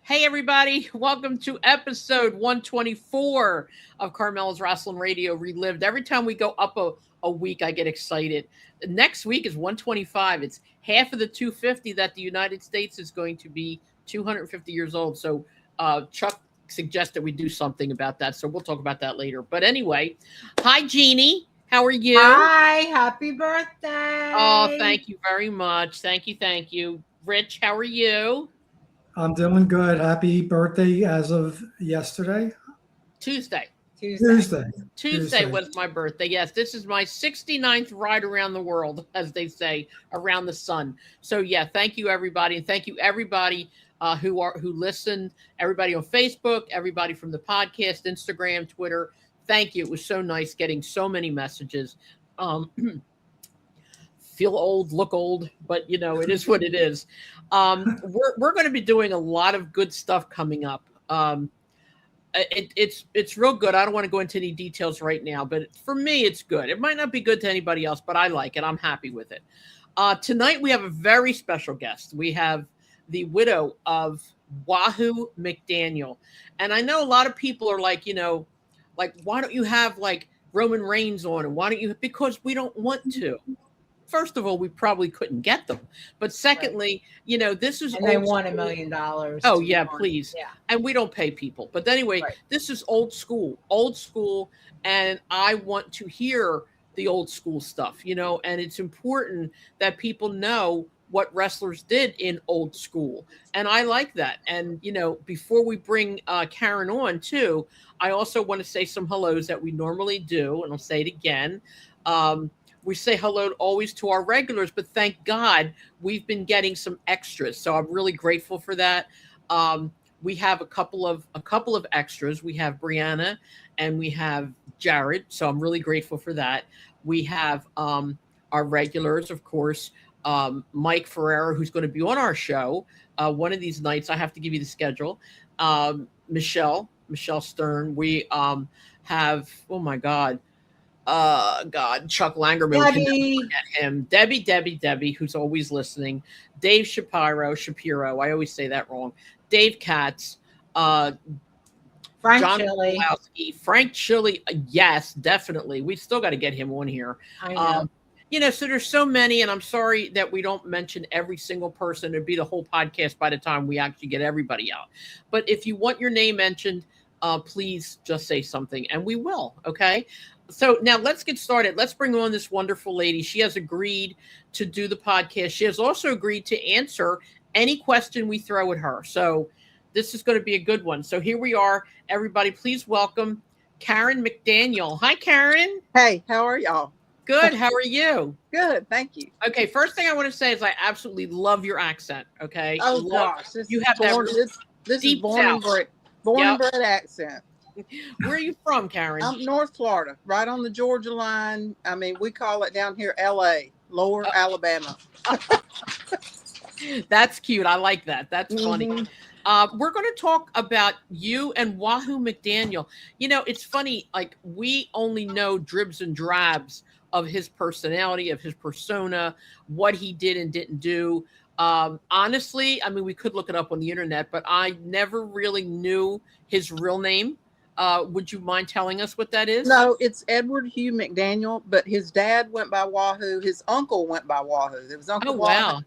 Hey, everybody. Welcome to episode 124 of Carmela's Wrestling Radio Relived. Every time we go up a week, I get excited. Next week is 125. It's half of the 250 that the United States is going to be 250 years old. So Chuck suggested we do something about that. So we'll talk about that later. But anyway, hi, Jeannie. How are you? Hi, happy birthday. Oh, thank you very much. Thank you. Thank you. Rich, how are you? I'm doing good. Happy birthday as of yesterday. Tuesday. Tuesday Was my birthday. Yes, this is my 69th ride around the world, as they say, around the sun. So yeah, thank you everybody, and thank you everybody who listened, everybody on Facebook, everybody from the podcast, Instagram, Twitter. Thank you. It was so nice getting so many messages. Feel old, look old, but it is what it is. We're going to be doing a lot of good stuff coming up. It's real good. I don't want to go into any details right now, but for me, it's good. It might not be good to anybody else, but I like it. I'm happy with it. Tonight, we have a very special guest. We have the widow of Wahoo Mcdaniel. And I know a lot of people are like, why don't you have like Roman Reigns on? And why don't you? Because we don't want to. First of all, we probably couldn't get them. But secondly, this is and they won $1 million. Oh, yeah, please. Yeah. And we don't pay people. But anyway, This is old school. And I want to hear the old school stuff, and it's important that people know what wrestlers did in old school. And I like that. And, before we bring Karen on, too, I also want to say some hellos that we normally do. And I'll say it again. We say hello always to our regulars, but thank God we've been getting some extras. So I'm really grateful for that. We have a couple of extras. We have Brianna and we have Jared. So I'm really grateful for that. We have our regulars, of course, Mike Ferreira, who's going to be on our show one of these nights. I have to give you the schedule. Michelle Stern. We have, oh my God. Chuck Langerman. Debbie. Him. Debbie, who's always listening. Dave Shapiro. I always say that wrong. Dave Katz. Frank John Chili. Kowalski, Frank Chili. Yes, definitely. We still got to get him on here. I know. So there's so many, and I'm sorry that we don't mention every single person. It'd be the whole podcast by the time we actually get everybody out. But if you want your name mentioned, please just say something, and we will. Okay. So now let's get started. Let's bring on this wonderful lady. She has agreed to do the podcast. She has also agreed to answer any question we throw at her. So this is going to be a good one. So here we are. Everybody, please welcome Karen Mcdaniel. Hi, Karen. Hey, how are y'all? Good. How are you? Good. Thank you. Okay. First thing I want to say is I absolutely love your accent. Okay. Oh, gosh. You have that this deep is born and bred accent. Where are you from, Karen? I'm North Florida, right on the Georgia line. I mean, we call it down here L.A., Lower Alabama. That's cute. I like that. That's funny. We're going to talk about you and Wahoo Mcdaniel. It's funny. Like, we only know dribs and drabs of his personality, of his persona, what he did and didn't do. Honestly, I mean, we could look it up on the internet, but I never really knew his real name. Would you mind telling us what that is? No, it's Edward Hugh Mcdaniel, but his dad went by Wahoo. His uncle went by Wahoo. It was Uncle Wahoo.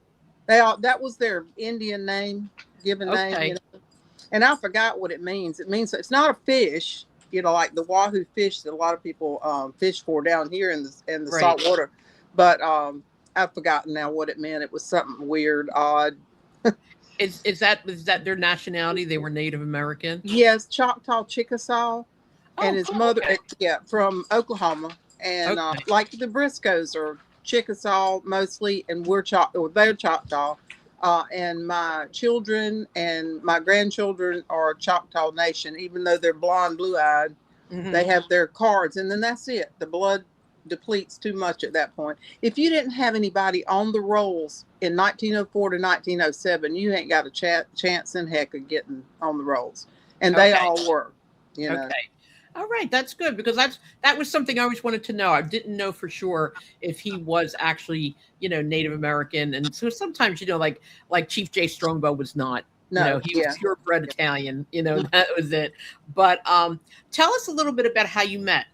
Wow. That was their Indian name, given name. And I forgot what it means. It means it's not a fish, like the Wahoo fish that a lot of people fish for down here in the salt water. But I've forgotten now what it meant. It was something weird, odd. Is that their nationality? They were Native American? Yes, Choctaw Chickasaw. And his mother, from Oklahoma. And like the Briscoes are Chickasaw mostly, and they're Choctaw. And my children and my grandchildren are Choctaw Nation, even though they're blonde, blue-eyed. Mm-hmm. They have their cards, and then that's it. The blood depletes too much at that point. If you didn't have anybody on the rolls in 1904 to 1907, you ain't got a chance in heck of getting on the rolls. And they all were, Okay. All right. That's good, because that was something I always wanted to know. I didn't know for sure if he was actually, Native American. And so sometimes, like Chief Jay Strongbow was not. You know, he was purebred Italian. You know, that was it. But tell us a little bit about how you met.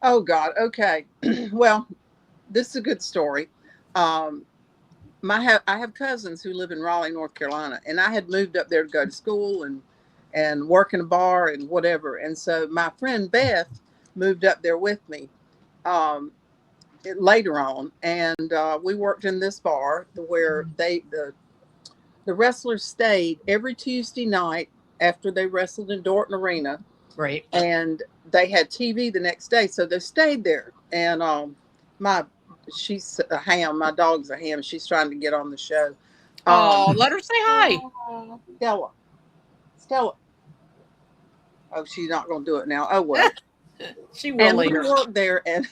Oh God. Okay. Well, this is a good story. I have cousins who live in Raleigh, North Carolina, and I had moved up there to go to school and work in a bar and whatever. And so my friend Beth moved up there with me later on, and we worked in this bar where the wrestlers stayed every Tuesday night after they wrestled in Dorton Arena. Right. And they had TV the next day, so they stayed there. And she's a ham. My dog's a ham. She's trying to get on the show. Let her say hi. Stella. Oh, she's not going to do it now. Oh, well. She will later. We worked there, and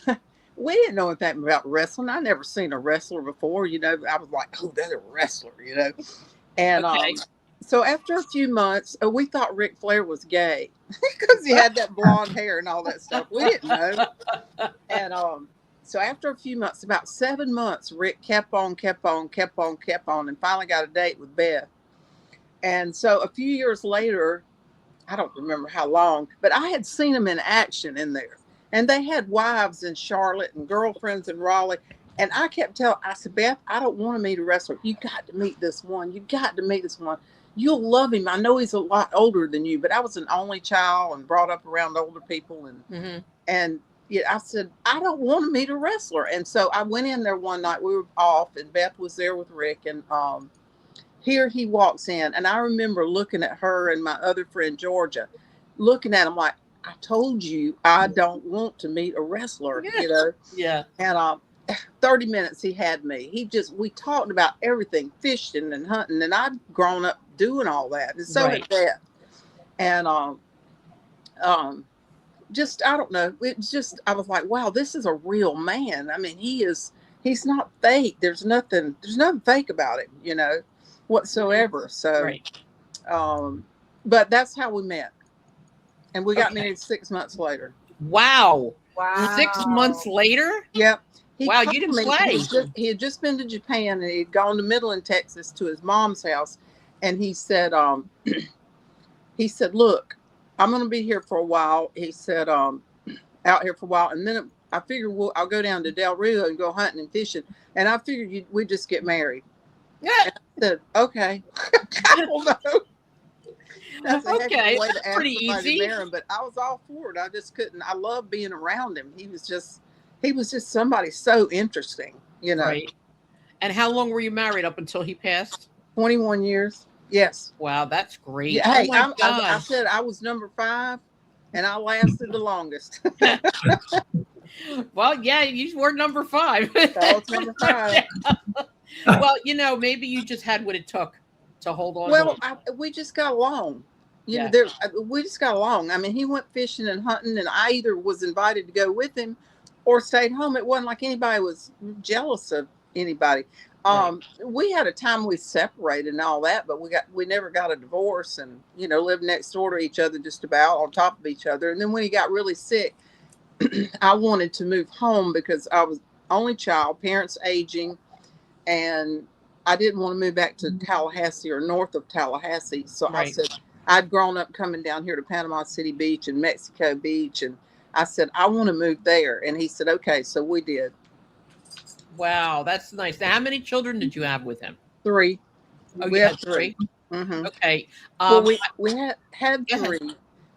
we didn't know anything about wrestling. I never seen a wrestler before. You know, I was like, oh, that's a wrestler, you know. And so after a few months, we thought Ric Flair was gay because he had that blonde hair and all that stuff. We didn't know. And so after a few months, about 7 months, Rick kept on, and finally got a date with Beth. And so a few years later, I don't remember how long, but I had seen them in action in there. And they had wives in Charlotte and girlfriends in Raleigh. And I kept telling, I said, Beth, I don't want to meet a wrestler. You got to meet this one. You got to meet this one. You'll love him. I know he's a lot older than you, but I was an only child and brought up around older people. And I said, I don't want to meet a wrestler. And so I went in there one night. We were off, and Beth was there with Rick. And here he walks in. And I remember looking at her and my other friend, Georgia, looking at him like, I told you I don't want to meet a wrestler, you know? Yeah. And 30 minutes he had me. We talked about everything, fishing and hunting. And I'd grown up doing all that. And so had Beth. And just, I don't know. It's just, I was like, wow, this is a real man. I mean, he's not fake. There's nothing fake about him, you know, whatsoever. So, but that's how we met. And we got married 6 months later. Wow. 6 months later? Yep. Wow, you didn't play. He had just been to Japan, and he'd gone to Midland, Texas to his mom's house. And he said, look, I'm going to be here for a while. He said, out here for a while. And then I figured I'll go down to Del Rio and go hunting and fishing. And I figured we'd just get married. Yeah. And I said, okay. I don't know. That's a heck of a way to ask pretty somebody easy. to marry him, but I was all for it. I just couldn't. I love being around him. He was just somebody so interesting, you know. Right. And how long were you married up until he passed? 21 years. Yes. Wow, that's great. Yeah, hey, I said I was number 5, and I lasted the longest. Well, yeah, you were number 5. I was number 5. Well, you know, maybe you just had what it took to hold on. Well, we just got along. You know, we just got along. I mean, he went fishing and hunting, and I either was invited to go with him or stayed home. It wasn't like anybody was jealous of anybody. We had a time we separated and all that, but we never got a divorce, and you know, lived next door to each other, just about on top of each other. And then when he got really sick, I wanted to move home because I was only child, parents aging, and I didn't want to move back to Tallahassee or north of Tallahassee. So I said, I'd grown up coming down here to Panama City Beach and Mexico Beach, and I said, I want to move there. And he said, okay, so we did. Wow, that's nice. Now, how many children did you have with him? 3. Oh, we had 3. Mm-hmm. Okay. Well, we had 3.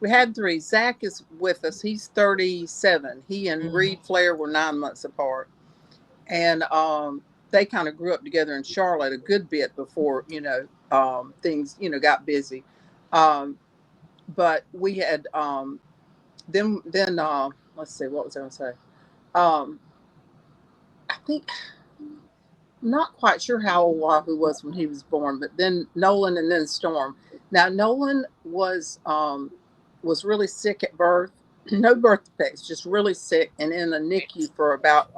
We had 3. Zach is with us. He's 37. He and Reed Flair were 9 months apart. And they kind of grew up together in Charlotte a good bit before, you know, things, you know, got busy. But we had, then let's see, what was I going to say? I think, I'm not quite sure how old Wahoo was when he was born, but then Nolan and then Storm. Now, Nolan was really sick at birth, no birth defects, just really sick, and in a NICU for about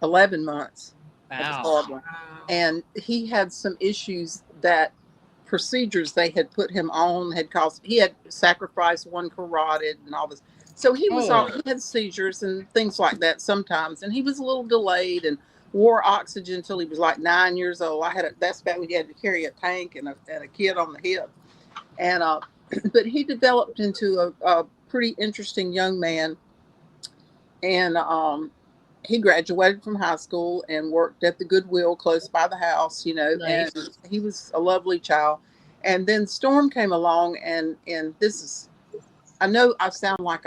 11 months. Wow. And he had some issues that procedures they had put him on had caused. He had sacrificed one carotid and all this. So he was he had seizures and things like that sometimes, and he was a little delayed and wore oxygen until he was like 9 years old. That's back when you had to carry a tank and a kid on the hip. And but he developed into a pretty interesting young man. And he graduated from high school and worked at the Goodwill close by the house, Nice. and he was a lovely child. And then Storm came along, and this is, I know I sound like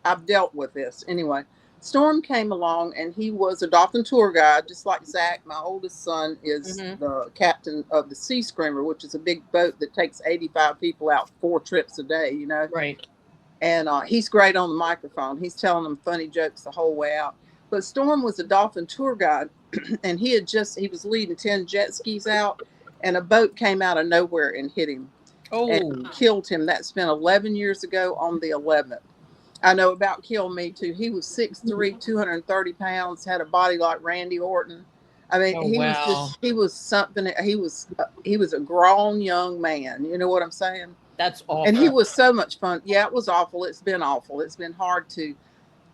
I've dealt with this. Anyway, Storm came along, and he was a dolphin tour guide, just like Zach. My oldest son is the captain of the Sea Screamer, which is a big boat that takes 85 people out 4 trips a day, Right. And he's great on the microphone. He's telling them funny jokes the whole way out. But Storm was a dolphin tour guide, and he was leading 10 jet skis out, and a boat came out of nowhere and hit him and killed him. That's been 11 years ago on the 11th. I know about killed me too. He was 6'3", 230 pounds, had a body like Randy Orton. I mean, he was something. He was a grown young man. You know what I'm saying? That's awful. And he was so much fun. Yeah, it was awful. It's been awful. It's been hard to,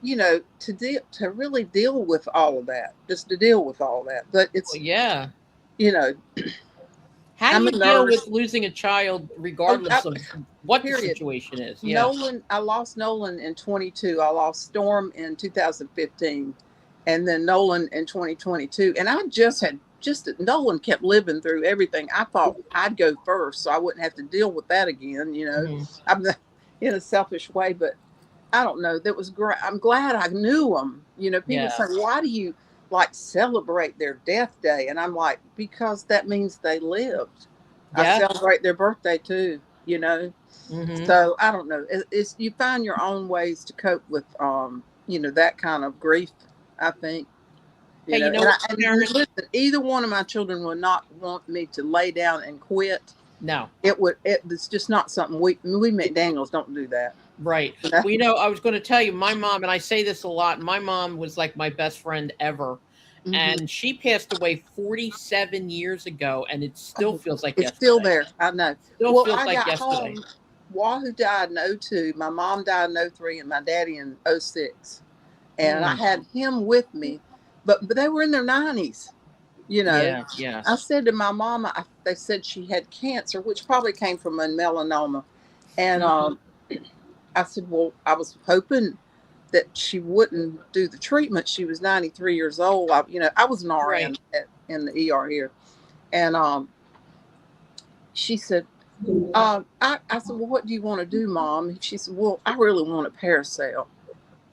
to really deal with all of that. Just to deal with all that. But it's How do you deal with losing a child, regardless of what the situation is? Yeah. I lost Nolan in 22. I lost Storm in 2015, and then Nolan in 2022. And I Nolan kept living through everything. I thought I'd go first, so I wouldn't have to deal with that again. I'm in a selfish way, but I don't know. That was great. I'm glad I knew them. People say, "Why do you celebrate their death day?" And I'm like, because that means they lived. Yeah. I celebrate their birthday too. So I don't know. It's you find your own ways to cope with that kind of grief. I think. Listen, either one of my children would not want me to lay down and quit. No, it's just not something we McDaniels don't do that. Right. Well, I was going to tell you, my mom, and I say this a lot, my mom was like my best friend ever. And she passed away 47 years ago, and it still feels like it's still there. I know. Still feels like yesterday. Wahoo died in 2002. My mom died in 2003, and my daddy in 2006. And I had him with me, but they were in their 90s. Yeah. I said to my mama, they said she had cancer, which probably came from a melanoma. And I said, well, I was hoping that she wouldn't do the treatment. She was 93 years old. I was an RN in the ER here. And she said, I said, well, what do you want to do, Mom? She said, well, I really want to parasail.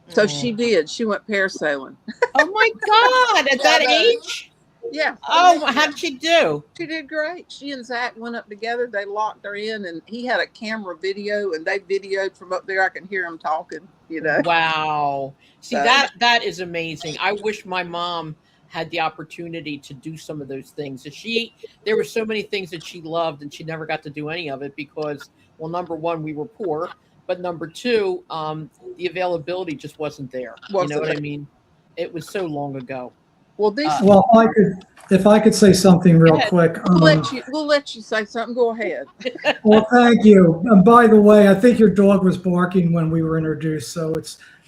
So she did. She went parasailing. Oh, my God. At that age? Yeah. Oh, how did she do? She did great. She and Zach went up together. They locked her in, and he had a camera video, and they videoed from up there. I can hear him talking, Wow. See, that is amazing. I wish my mom had the opportunity to do some of those things. There were so many things that she loved, and she never got to do any of it because, well, number one, we were poor, but number two, the availability just wasn't there. You know what I mean? It was so long ago. Well, if I could say something real quick. We'll let you say something. Go ahead. Well, thank you. And by the way, I think your dog was barking when we were introduced, so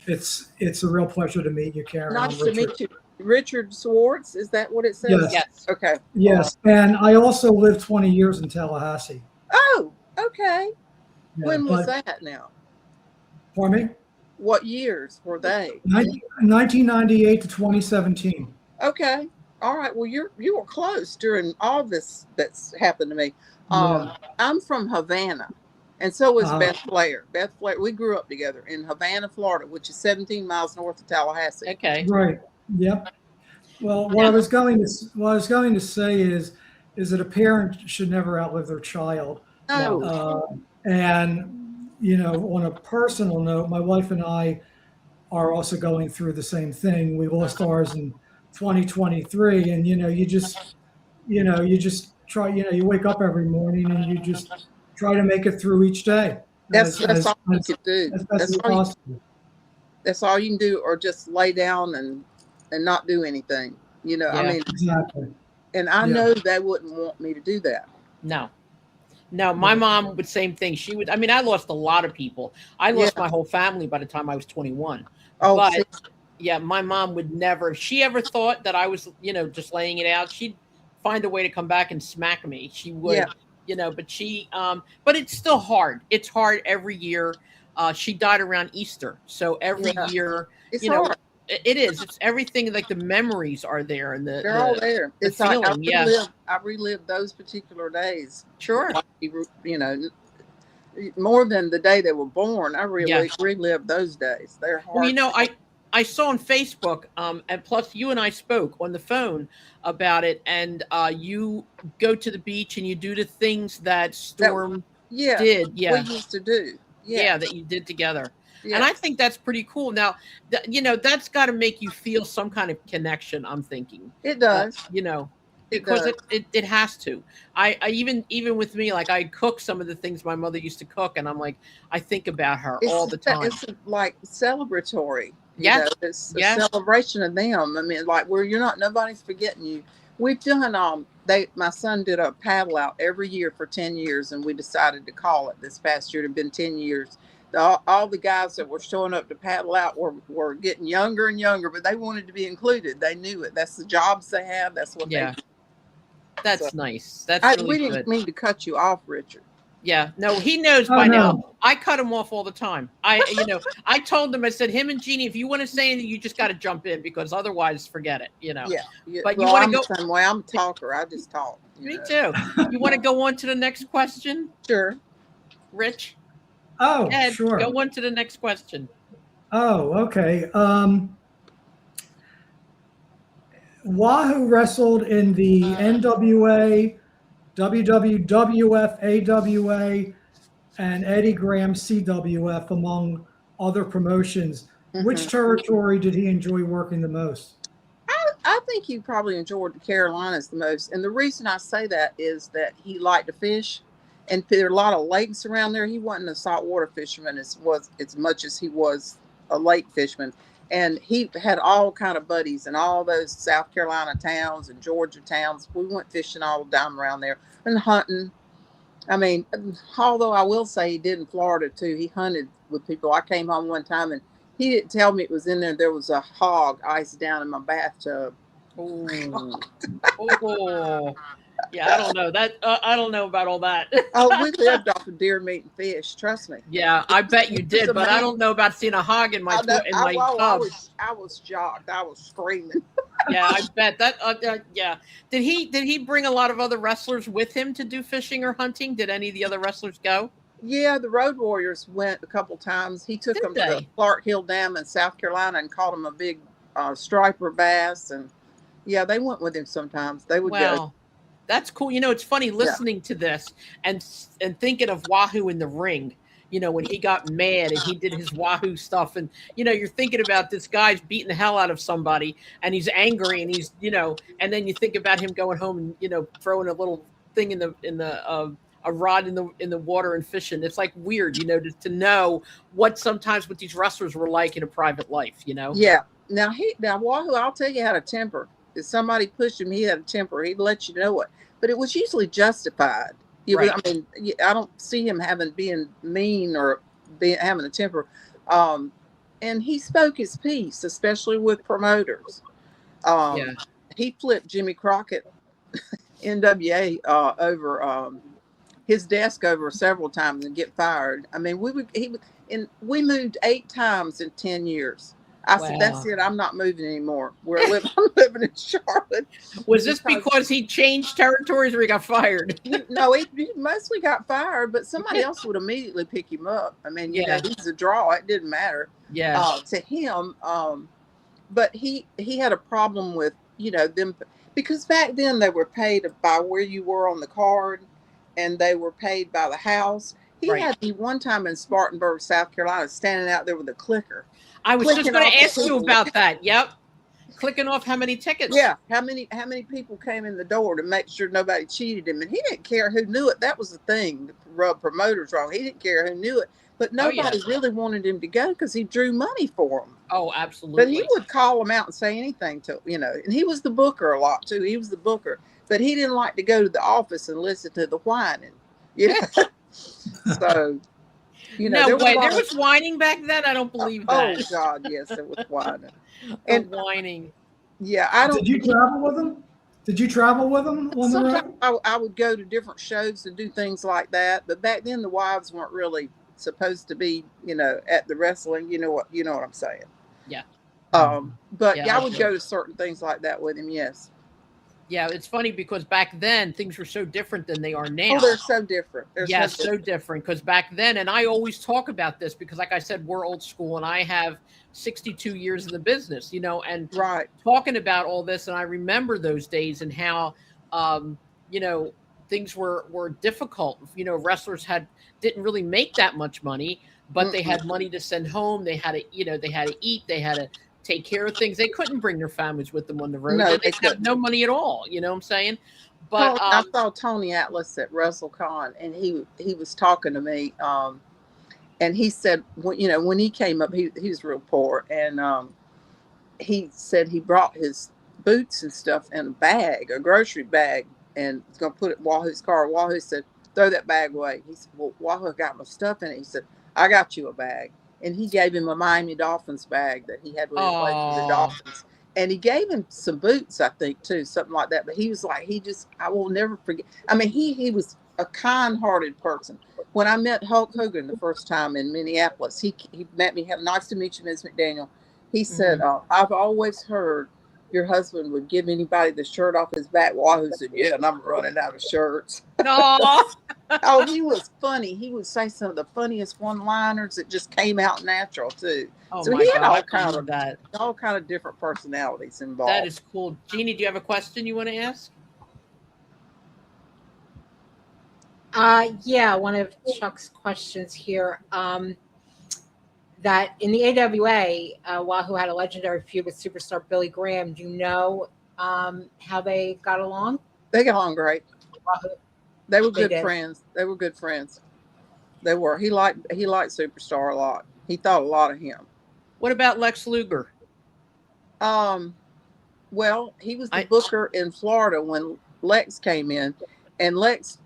it's a real pleasure to meet you, Karen. Nice to meet you. Richard Swartz, is that what it says? Yes. Okay. Yes, and I also lived 20 years in Tallahassee. Oh, okay. Yeah, when was that now? Pardon me? What years were they? 1998 to 2017. Okay. All right. Well, you were close during all this that's happened to me. I'm from Havana, and so was Beth Flair. Beth Flair. We grew up together in Havana, Florida, which is 17 miles north of Tallahassee. Okay. Right. Yep. Well, what I was going to say is that a parent should never outlive their child. No. And on a personal note, my wife and I are also going through the same thing. We lost ours in 2023, and you just try. You wake up every morning and you just try to make it through each day. That's all you can do. That's all you can do, or just lay down and not do anything. I mean, exactly. And I know they wouldn't want me to do that. No, my mom would same thing. She would. I mean, I lost a lot of people. I lost my whole family by the time I was 21. Oh, but Yeah, my mom would never. If she ever thought that I was, just laying it out, she'd find a way to come back and smack me. She would, but but it's still hard. It's hard every year. She died around Easter, so every year, it's hard. It is. It's everything. Like the memories are there, and they're all there. The it's feeling. Like I relive those particular days. Sure. More than the day they were born. I really relive those days. They're hard. Well, I saw on Facebook, and plus you and I spoke on the phone about it, and you go to the beach and you do the things that Storm did. Yeah, we used to do. Yeah, that you did together. Yeah. And I think that's pretty cool. Now, that's got to make you feel some kind of connection, I'm thinking. It does. Because it has to. I even with me, like I cook some of the things my mother used to cook, and I'm like, I think about her all the time. It's like celebratory. Yes. It's a celebration of them. I mean, like where nobody's forgetting you. We've done my son did a paddle out every year for 10 years, and we decided to call it this past year. It had been 10 years. All the guys that were showing up to paddle out were getting younger and younger, but they wanted to be included. They knew it. That's the jobs they have. That's what they do. That's nice. That's really we didn't mean to cut you off, Richard. Yeah, no, he knows by now. I cut him off all the time. I told him, I said, him and Jeannie, if you want to say anything, you just got to jump in because otherwise, forget it. Yeah. But you want to go the same way. I'm a talker. I just talk. Me too. You want to go on to the next question? Sure. Rich. Oh, Ed, sure. Go on to the next question. Oh, okay. Wahoo wrestled in the NWA, WWF, AWA, and Eddie Graham CWF, among other promotions. Mm-hmm. Which territory did he enjoy working the most? I think he probably enjoyed the Carolinas the most. And the reason I say that is that he liked to fish. And there are a lot of lakes around there. He wasn't a saltwater fisherman as much as he was a lake fisherman. And he had all kind of buddies in all those South Carolina towns and Georgia towns. We went fishing all the time around there and hunting. I mean, although I will say he did in Florida too. He hunted with people. I came home one time and he didn't tell me it was in there. There was a hog iced down in my bathtub. Oh. Yeah, I don't know that. I don't know about all that. We lived off of deer meat and fish. Trust me. Yeah, I bet you did, but I don't know about seeing a hog in my tub. I was shocked. I was screaming. Yeah, I bet that. Yeah, did he bring a lot of other wrestlers with him to do fishing or hunting? Did any of the other wrestlers go? Yeah, the Road Warriors went a couple times. He took them to the Clark Hill Dam in South Carolina and caught them a big striper bass, and yeah, they went with him sometimes. They would go. That's cool. It's funny listening to this and thinking of Wahoo in the ring, when he got mad and he did his Wahoo stuff. And, you're thinking about this guy's beating the hell out of somebody and he's angry and he's, and then you think about him going home and, throwing a little thing in the a rod in the water and fishing. It's like weird, to know what sometimes what these wrestlers were like in a private life, Yeah. Now Wahoo, I'll tell you, had a temper. If somebody pushed him, he had a temper. He'd let you know it. But it was usually justified. Right. I mean, I don't see him being mean or having a temper. And he spoke his piece, especially with promoters. He flipped Jimmy Crockett, NWA, over his desk over several times and get fired. I mean, we moved 8 times in 10 years. I said, that's it. I'm not moving anymore. I'm living in Charlotte. Was this because he changed territories or he got fired? No, he mostly got fired, but somebody else would immediately pick him up. I mean, he's a draw. It didn't matter to him. But he had a problem with, them, because back then they were paid by where you were on the card and they were paid by the house. He had me one time in Spartanburg, South Carolina, standing out there with a clicker. I was just going to ask you about that. Yep. Clicking off how many tickets. Yeah. How many people came in the door to make sure nobody cheated him. And he didn't care who knew it. That was the thing to rub promoters wrong. He didn't care who knew it. But nobody really wanted him to go because he drew money for them. Oh, absolutely. But he would call them out and say anything to, and he was the booker a lot too. He was the booker. But he didn't like to go to the office and listen to the whining. So... No way. There was whining back then. I don't believe that. Oh God, yes, it was whining. And whining. Yeah, I don't. Did you travel with them? Did you travel with them on the road? Sometimes I would go to different shows and do things like that. But back then, the wives weren't really supposed to be, at the wrestling. You know what I'm saying? Yeah. But I would go to certain things like that with him. Yes. Yeah, it's funny because back then things were so different than they are now. Oh, they're so different. So different because back then, and I always talk about this because, like I said, we're old school, and I have 62 years in the business, and talking about all this, and I remember those days and how, things were difficult. Wrestlers didn't really make that much money, but they had money to send home. They had to, they had to eat. They had to take care of things. They couldn't bring their families with them on the road. No, they have no money at all. You know what I'm saying? But I saw Tony Atlas at WrestleCon, and he was talking to me, and he said, when he came up, he was real poor, and he said he brought his boots and stuff in a grocery bag, and was going to put it in Wahoo's car. Wahoo said, "Throw that bag away." He said, "Well, Wahoo got my stuff in it." He said, "I got you a bag." And he gave him a Miami Dolphins bag that he had when he played for the Dolphins. And he gave him some boots, I think, too, something like that. But he was like, I will never forget. I mean, he was a kind-hearted person. When I met Hulk Hogan the first time in Minneapolis, he met me. Nice to meet you, Ms. McDaniel. He said, "I've always heard your husband would give anybody the shirt off his back." Wahoo said, "Yeah, and I'm running out of shirts." No. Oh, he was funny. He would say some of the funniest one-liners that just came out natural too. Oh, so my he had God, all kind of different personalities involved. That is cool. Jeannie, do you have a question you want to ask? Yeah, one of Chuck's questions here. That in the AWA, Wahoo had a legendary feud with superstar Billy Graham. Do you know how they got along? They got along great. Wahoo. They were good friends. They were good friends. They were. He liked Superstar a lot. He thought a lot of him. What about Lex Luger? Well, he was the booker in Florida when Lex came in, and Lex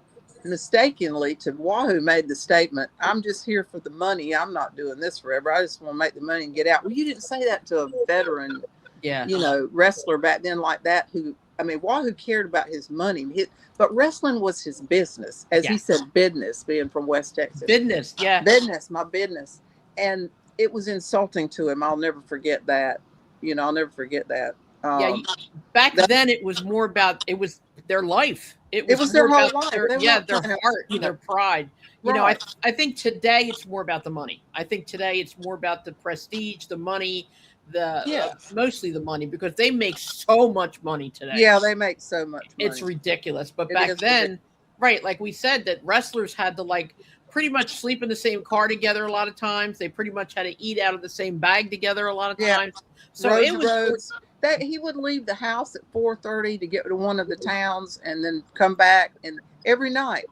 mistakenly to Wahoo made the statement, "I'm just here for the money. I'm not doing this forever. I just want to make the money and get out." Well, you didn't say that to a veteran, wrestler back then like that. Wahoo cared about his money, but wrestling was his business, as he said, business, being from West Texas. Business, business, my business, and it was insulting to him. I'll never forget that. I'll never forget that. Back then it was more about their life. It was their whole life. Their heart, their pride. I think today it's more about the money. I think today it's more about the prestige, the money, mostly the money, because they make so much money today. Yeah, they make so much money. It's ridiculous. But back then, right, like we said, that wrestlers had to pretty much sleep in the same car together a lot of times. They pretty much had to eat out of the same bag together a lot of times. So it was that he would leave the house at 4:30 to get to one of the towns and then come back and every night.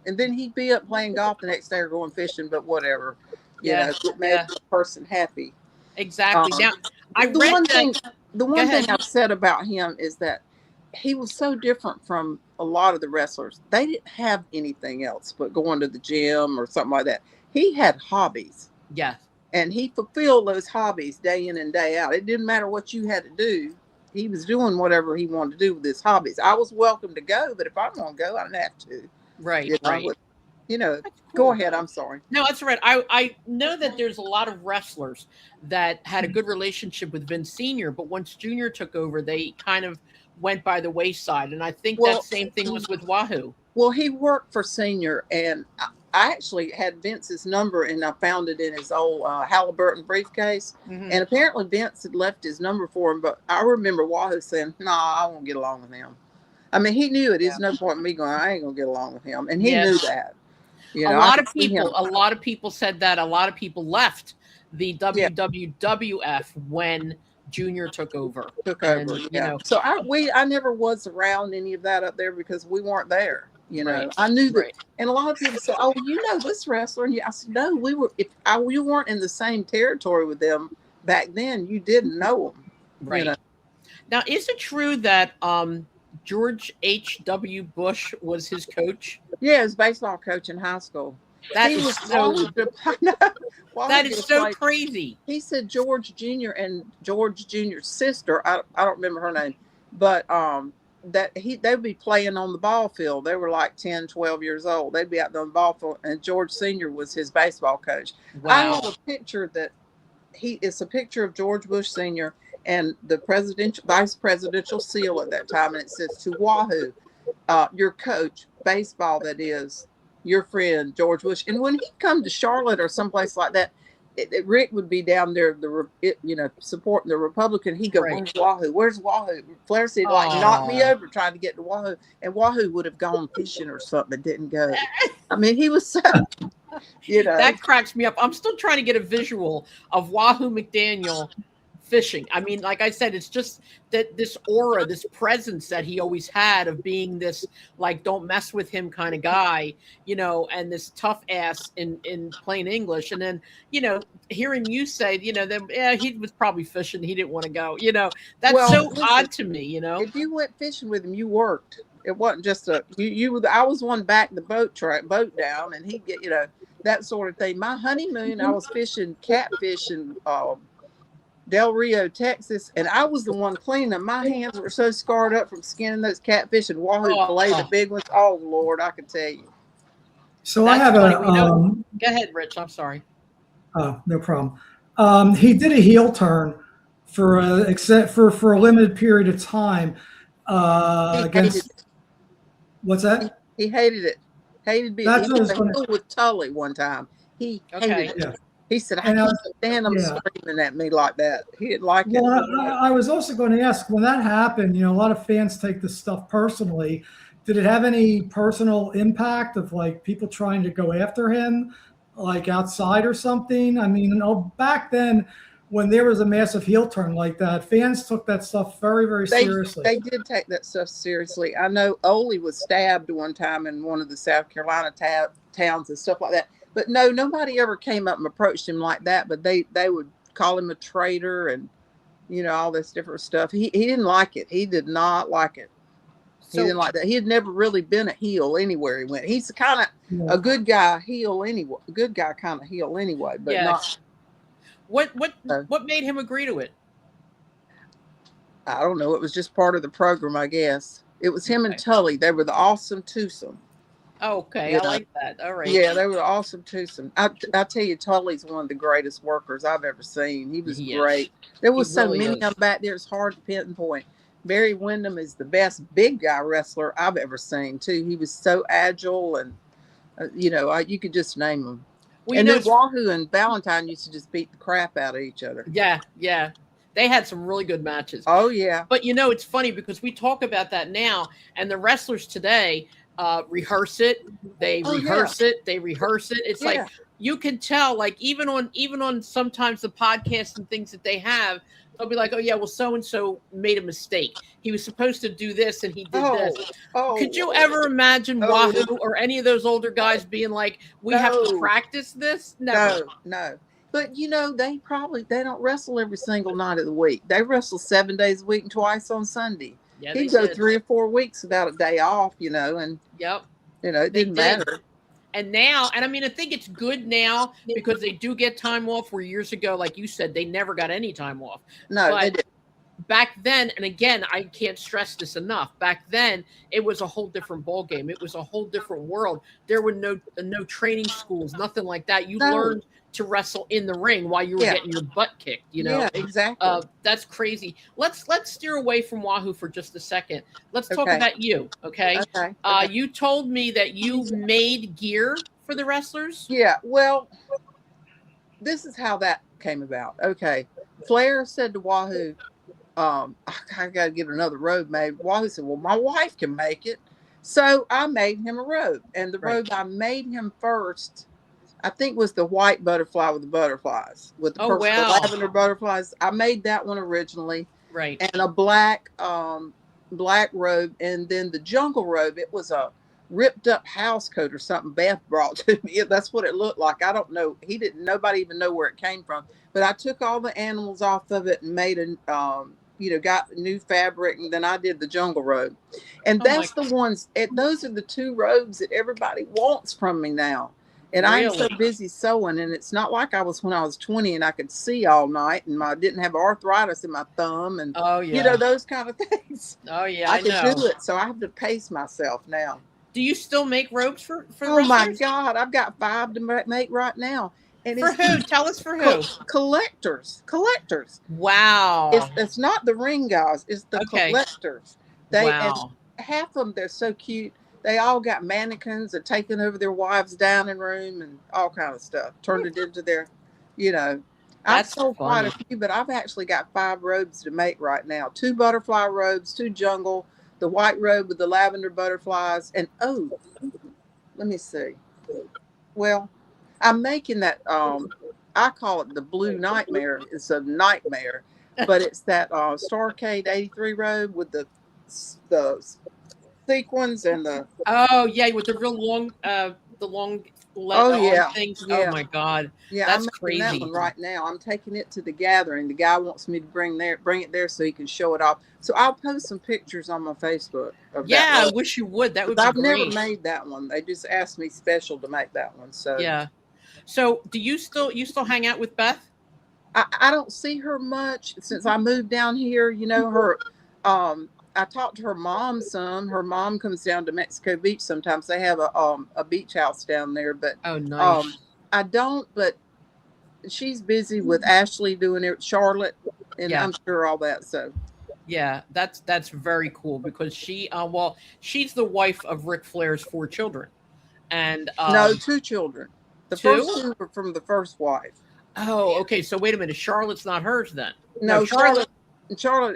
And then he'd be up playing golf the next day or going fishing, but whatever. It made the person happy. Exactly. Now, the one thing I've said about him is that he was so different from a lot of the wrestlers. They didn't have anything else but going to the gym or something like that. He had hobbies. Yeah. And he fulfilled those hobbies day in and day out. It didn't matter what you had to do. He was doing whatever he wanted to do with his hobbies. I was welcome to go, but if I want to go, I didn't have to. Right, right. Cool. Go ahead. I'm sorry. No, that's right. I know that there's a lot of wrestlers that had a good relationship with Vince Sr., but once Junior took over, they kind of went by the wayside. And I think that same thing was with Wahoo. Well, he worked for Senior, and I actually had Vince's number, and I found it in his old Halliburton briefcase. Mm-hmm. And apparently Vince had left his number for him, but I remember Wahoo saying, "Nah, I won't get along with him." I mean, he knew it. There's no point in me going, "I ain't gonna get along with him," and he knew that. A lot of people said that. A lot of people left the WWF when Junior took over. So I never was around any of that up there because we weren't there. I knew that, and a lot of people said, "Oh, this wrestler." And I said, "No, we were. If you weren't in the same territory with them back then, you didn't know them." Right. Now, is it true that George H.W. Bush was his coach? Yeah, his baseball coach in high school. That He is was so. That is so crazy. He said George Jr. and George Jr.'s sister. I don't remember her name, but they'd be playing on the ball field. They were like 10, 12 years old. They'd be out on the ball field, and George Sr. was his baseball coach. Wow. I have a picture that it's a picture of George Bush Sr. and the vice presidential seal at that time, and it says to Wahoo, your coach, baseball, that is, your friend George Bush. And when he'd come to Charlotte or someplace like that, Rick would be down there, supporting the Republican. He'd go, "Where's Wahoo? Where's Wahoo?" Flair said, knock me over trying to get to Wahoo, and Wahoo would have gone fishing or something, but didn't go. I mean, he was so, That cracks me up. I'm still trying to get a visual of Wahoo McDaniel fishing. I mean, like I said, it's just that this aura, this presence that he always had of being this, like, don't mess with him kind of guy, and this tough ass in plain English. And then, hearing you say, that he was probably fishing. He didn't want to go, that's odd to me, If you went fishing with him, you worked. It wasn't just I was one back the boat down, and he'd get, that sort of thing. My honeymoon, I was fishing catfish in Del Rio, Texas, and I was the one cleaning them. My hands were so scarred up from skinning those catfish and Wahoo fillet, the big ones. Oh Lord, I can tell you. So I have go ahead, Rich. I'm sorry. No problem. He did a heel turn for a limited period of time against. What's that? He hated it. Hated being with Tully one time. He hated it. Yeah. He said, "I can't stand them screaming at me like that." He didn't like it. I was also going to ask, when that happened, a lot of fans take this stuff personally. Did it have any personal impact of, like, people trying to go after him, like, outside or something? I mean, back then, when there was a massive heel turn like that, fans took that stuff very, very seriously. They did take that stuff seriously. I know Ole was stabbed one time in one of the South Carolina towns and stuff like that. But no, nobody ever came up and approached him like that. But they would call him a traitor and, all this different stuff. He didn't like it. He did not like it. He didn't like that. He had never really been a heel anywhere he went. He's kind of a good guy heel anyway. A good guy kind of heel anyway, but not. What made him agree to it? I don't know. It was just part of the program, I guess. It was him and Tully. They were the awesome twosome. Okay, I like that. All right. Yeah, they were the awesome twosome. I tell you, Tully's one of the greatest workers I've ever seen. He was great. There was so many of them back there. It's hard to pinpoint. Barry Windham is the best big guy wrestler I've ever seen, too. He was so agile, and, you could just name them. Well, and then Wahoo and Valentine used to just beat the crap out of each other. Yeah. They had some really good matches. Oh, yeah. But, it's funny because we talk about that now, and the wrestlers today rehearse it. They rehearse it. They rehearse it. It's like you can tell, like, even on sometimes the podcasts and things that they have, they'll be like, "Oh yeah, well, so and so made a mistake. He was supposed to do this, and he did this." Could you ever imagine Wahoo or any of those older guys being like, "We have to practice this"? Never. No. But they don't wrestle every single night of the week. They wrestle 7 days a week and twice on Sunday. Yeah, he'd go 3 or 4 weeks without a day off, and it didn't matter. And now, and I mean, I think it's good now because they do get time off, where years ago, like you said, they never got any time off. No, they didn't. Back then, and again, I can't stress this enough. Back then, it was a whole different ball game. It was a whole different world. There were no training schools, nothing like that. You learned to wrestle in the ring while you were getting your butt kicked. Yeah, exactly. That's crazy. Let's steer away from Wahoo for just a second. Let's talk about you. Okay. You told me that you made gear for the wrestlers. Yeah. Well, this is how that came about. Okay. Flair said to Wahoo, I got to get another robe made. Wahoo said, "Well, my wife can make it." So I made him a robe. And the robe I made him first, I think, was the white butterfly with the butterflies, with the purple lavender butterflies. I made that one originally. Right. And a black robe. And then the jungle robe, it was a ripped up house coat or something Beth brought to me. That's what it looked like. I don't know. Nobody even know where it came from. But I took all the animals off of it and made got new fabric, and then I did the jungle robe. And that's the ones, those are the two robes that everybody wants from me now. And I'm so busy sewing, and it's not like I was when I was 20 and I could see all night, and I didn't have arthritis in my thumb, and those kind of things. Oh yeah, I could do it, so I have to pace myself now. Do you still make ropes for Oh my God, I've got 5 to make right now. And for who? Tell us for who? Collectors. Wow. It's not the ring guys, it's the collectors. And half of them, they're so cute. They all got mannequins and taken over their wives' dining room and all kind of stuff. Turned it into their, I've sold quite a few, but I've actually got 5 robes to make right now. 2 butterfly robes, 2 jungle, the white robe with the lavender butterflies, and let me see. Well, I'm making that. I call it the blue nightmare. It's a nightmare, but it's that Starcade 83 robe with the sequins and the. Oh yeah, with the real long, long things. Yeah. Oh my God. Yeah, that's I'm crazy. That one right now. I'm taking it to the gathering. The guy wants me to bring it there so he can show it off. So I'll post some pictures on my Facebook of that. I wish you would. That would be I've great. never made that one. They just asked me special to make that one. So yeah. So do you still hang out with Beth? I don't see her much since I moved down here. Her I talked to her mom some. Her mom comes down to Mexico Beach sometimes. They have a beach house down there, but nice. I don't. But she's busy with Ashley doing it, Charlotte, and I'm sure all that. So yeah, that's very cool because she's the wife of Ric Flair's 4 children, and no, 2 children. The 2? First 2 were from the first wife. Oh, okay. So wait a minute, Charlotte's not hers then. No, Charlotte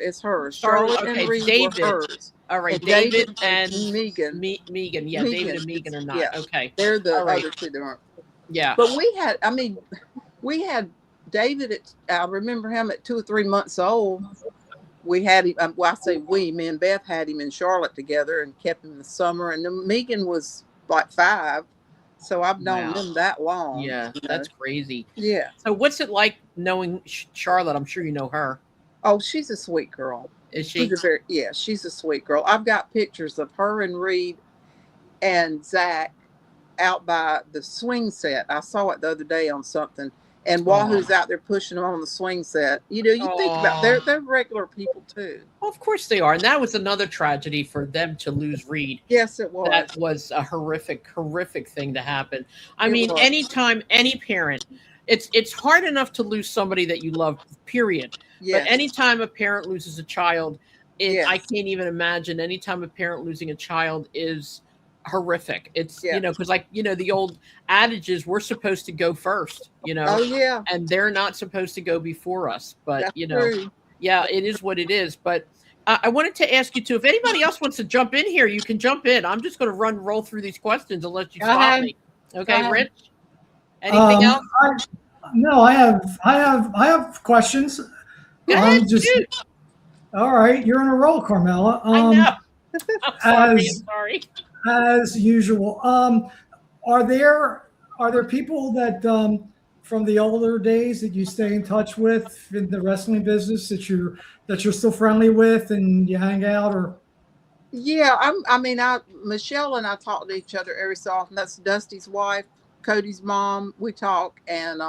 is hers. Charlotte and Reed David. were hers. All right, and David and Megan. Megan, yeah, David and Megan are not. Yeah, okay, they're the other 2 that aren't. Yeah, but we had David. I remember him at 2 or 3 months old. We had him. Well, I say we. Me and Beth had him in Charlotte together and kept him in the summer. And then Megan was like 5. So I've known them that long. Yeah, that's crazy. Yeah. So what's it like knowing Charlotte? I'm sure you know her. Oh, she's a sweet girl. Is she? She's a sweet girl. I've got pictures of her and Reed and Zach out by the swing set. I saw it the other day on something. And Wahoo's out there pushing them on the swing set. You think about they're regular people too. Well, of course they are. And that was another tragedy for them to lose Reed. Yes, it was. That was a horrific thing to happen. I mean, anytime any parent, it's hard enough to lose somebody that you love, period. Yes. But anytime a parent loses a child, I can't even imagine. Anytime a parent losing a child is horrific. It's because the old adage is we're supposed to go first, and they're not supposed to go before us, but that's true. It is what it is. But I wanted to ask you too, if anybody else wants to jump in here, you can jump in. I'm just going to roll through these questions and let you stop me. Okay, Rich, anything else? No, I have questions. Go ahead, all right, you're in a roll, Carmela. I know. I'm sorry. As usual, are there people that from the older days that you stay in touch with in the wrestling business that you're still friendly with and you hang out? Or Michelle and I talk to each other every so often. That's Dusty's wife, Cody's mom. We talk, and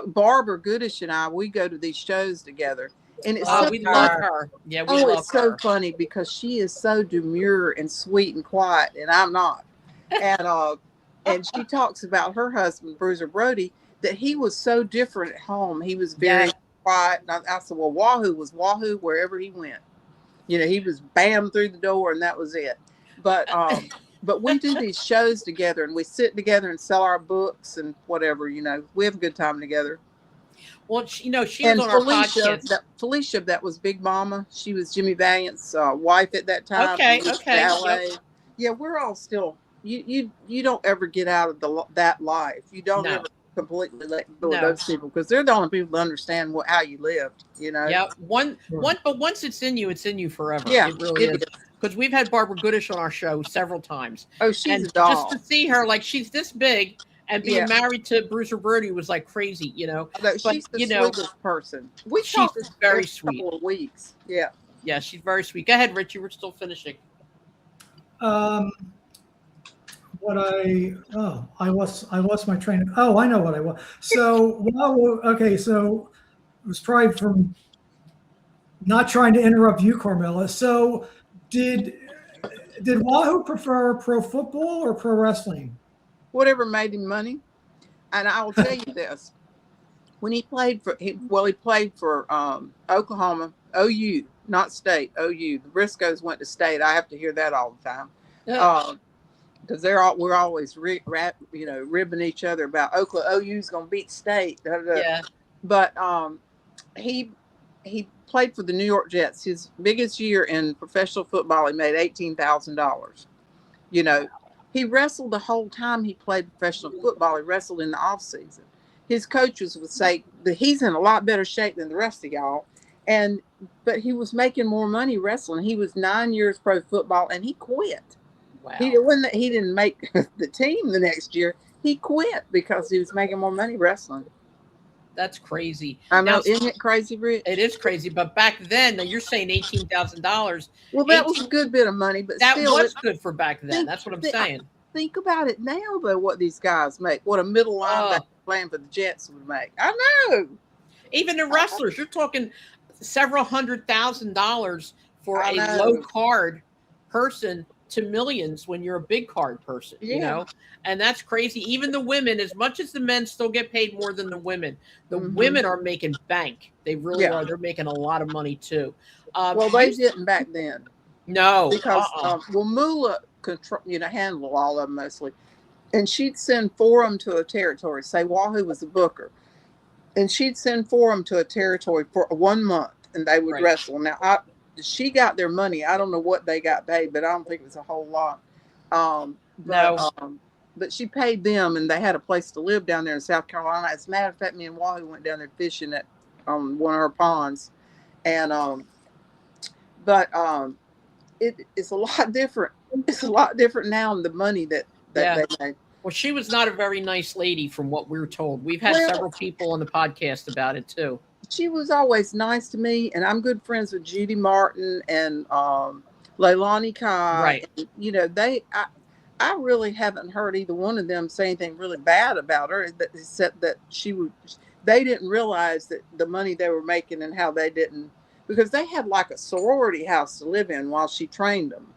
Barbara Goodish and we go to these shows together. And it's we love her. Yeah, we love her. It's so funny because she is so demure and sweet and quiet, and I'm not. And she talks about her husband, Bruiser Brody, that he was so different at home. He was very quiet. And I said, well, Wahoo was Wahoo wherever he went. He was bam through the door, and that was it. But we do these shows together, and we sit together and sell our books and whatever. We have a good time together. Well, she was on our podcast. Felicia, that was Big Mama. She was Jimmy Valiant's wife at that time. Okay. Yep. Yeah, we're all still. You don't ever get out of that life. You don't ever completely let go of those people because they're the only people that understand how you lived. Yeah. But once it's in you forever. Yeah, it really is. Because we've had Barbara Goodish on our show several times. Oh, she's a doll. Just to see her, like she's this big. And being married to Bruiser Brody was like crazy, She's the sweetest person. She's very sweet. Couple of weeks. Yeah. Yeah, she's very sweet. Go ahead, Rich. You were still finishing. What I lost my train of, oh, I know what I was. So, well, okay, so it was probably from not trying to interrupt you, Carmela. So did Wahoo prefer pro football or pro wrestling? Whatever made him money. And I will tell you this. When he played for, he played for Oklahoma, OU, not state, OU. The Briscoes went to state. I have to hear that all the time. Because we're always ribbing each other about OU's going to beat state. Yeah. But he played for the New York Jets. His biggest year in professional football, he made $18,000. You know, he wrestled the whole time he played professional football. He wrestled in the off season. His coaches would say that he's in a lot better shape than the rest of y'all. But he was making more money wrestling. He was 9 years pro football and he quit. Wow. He didn't make the team the next year. He quit because he was making more money wrestling. That's crazy. I know, isn't it crazy, Rich? It is crazy. But back then, now you're saying $18,000. Well, that was a good bit of money, but that still, was good for back then. That's what I'm saying. Think about it now, though, what these guys make. What a middle linebacker playing for the Jets would make. I know. Even the wrestlers, you're talking several $100,000 for a low card person to millions when you're a big card person, you know, and that's crazy. Even the women, as much as the men still get paid more than the women women are making bank. They really are. They're making a lot of money too. Well, they didn't back then. No, because Mula handled all of them mostly, and she'd send 4 of them to a territory. Say Wahoo was a booker, and she'd send 4 of them to a territory for 1 month, and they would wrestle. Now, she got their money. I don't know what they got paid, but I don't think it was a whole lot. But she paid them, and they had a place to live down there in South Carolina. As a matter of fact, me and Wahoo went down there fishing at one of her ponds, and it's a lot different. It's a lot different now in the money that they make. Well, she was not a very nice lady from what we were told. We've had several people on the podcast about it too. She was always nice to me, and I'm good friends with Judy Martin and Leilani Kai. Right. And, you know, I really haven't heard either one of them say anything really bad about her, except that they didn't realize that the money they were making and how they didn't, because they had like a sorority house to live in while she trained them,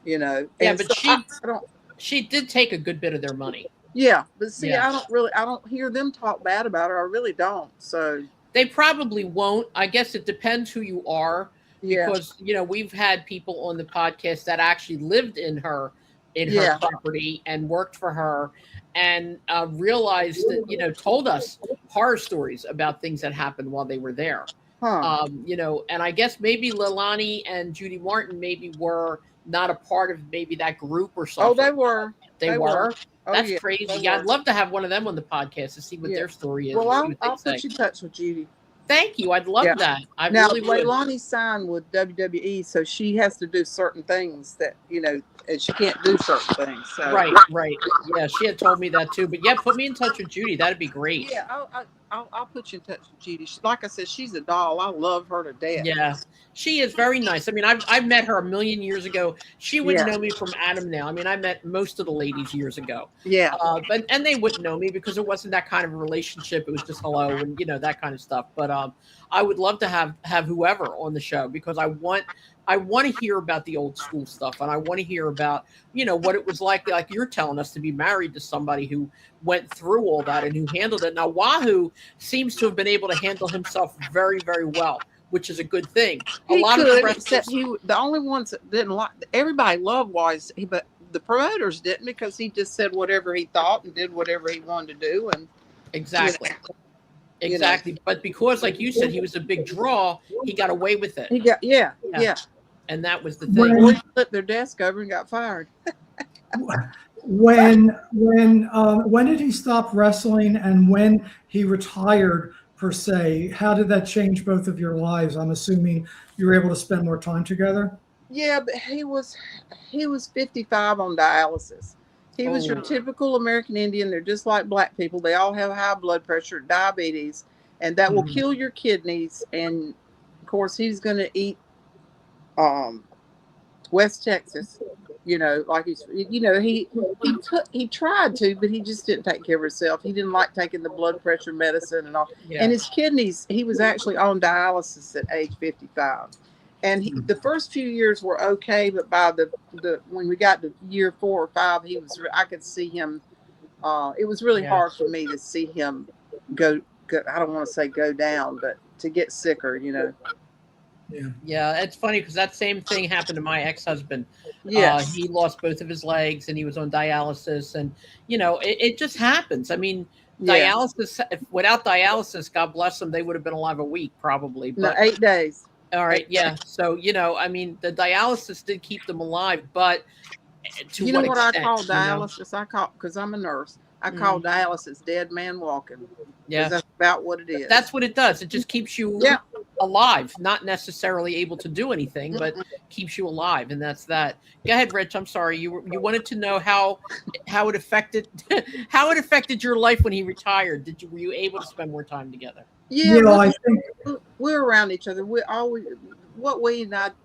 you know. Yeah, and but so she did take a good bit of their money. Yeah, but see, I don't hear them talk bad about her. I really don't. So they probably won't. I guess it depends who you are, because you know, we've had people on the podcast that actually lived in her property and worked for her, and realized that, you know, told us horror stories about things that happened while they were there. You know, and I guess maybe Leilani and Judy Martin maybe were not a part of maybe that group or something. Oh, they were. They were. Oh, that's crazy. Yeah, I'd love to have one of them on the podcast to see what their story is. Well, I'll put you in touch with Judy. Thank you. I'd love that. I now, really would. Leilani signed with WWE, so she has to do certain things that, you know, and she can't do certain things. So. Right. Yeah, she had told me that too. But yeah, put me in touch with Judy. That'd be great. Yeah, I'll put you in touch with Judy. Like I said, she's a doll. I love her to death. Yeah, she is very nice. I mean, I've met her a million years ago. She wouldn't know me from Adam now. I mean, I met most of the ladies years ago. Yeah. And they wouldn't know me because it wasn't that kind of a relationship. It was just hello and, you know, that kind of stuff. But I would love to have whoever on the show, because I want to hear about the old school stuff, and I want to hear about, you know, what it was like you're telling us, to be married to somebody who went through all that and who handled it. Now, Wahoo seems to have been able to handle himself very, very well, which is a good thing. Except the only ones that didn't like, everybody loved Wise, but the promoters didn't, because he just said whatever he thought and did whatever he wanted to do. And exactly. Exactly. But because, like you said, he was a big draw, he got away with it. He got, yeah. And that was the thing. They flipped their desk over and got fired. When did he stop wrestling, and when he retired, per se? How did that change both of your lives? I'm assuming you were able to spend more time together. Yeah, but he was 55 on dialysis. He was your typical American Indian. They're just like black people. They all have high blood pressure, diabetes, and that will kill your kidneys. And of course, he's going to eat West Texas, Like he tried to, but he just didn't take care of himself. He didn't like taking the blood pressure medicine and all. Yeah. And his kidneys, he was actually on dialysis at age 55. And the first few years were okay, but by the when we got to year 4 or 5, I could see him. It was really hard for me to see him go. I don't want to say go down, but to get sicker. Yeah, it's funny because that same thing happened to my ex-husband. Yes. He lost both of his legs and he was on dialysis, and it just happens. I mean, dialysis, without dialysis, God bless them, they would have been alive a week probably. But, no, 8 days. All right, yeah. So I mean, the dialysis did keep them alive, but to what extent, I call dialysis? I call, because I'm a nurse, I call dialysis dead man walking. Yeah, that's about what it is. That's what it does. It just keeps you alive, not necessarily able to do anything, but keeps you alive, and that's that. Go ahead, Rich. I'm sorry. You wanted to know how it affected your life when he retired. Were you able to spend more time together? Yeah, I think we're around each other. We always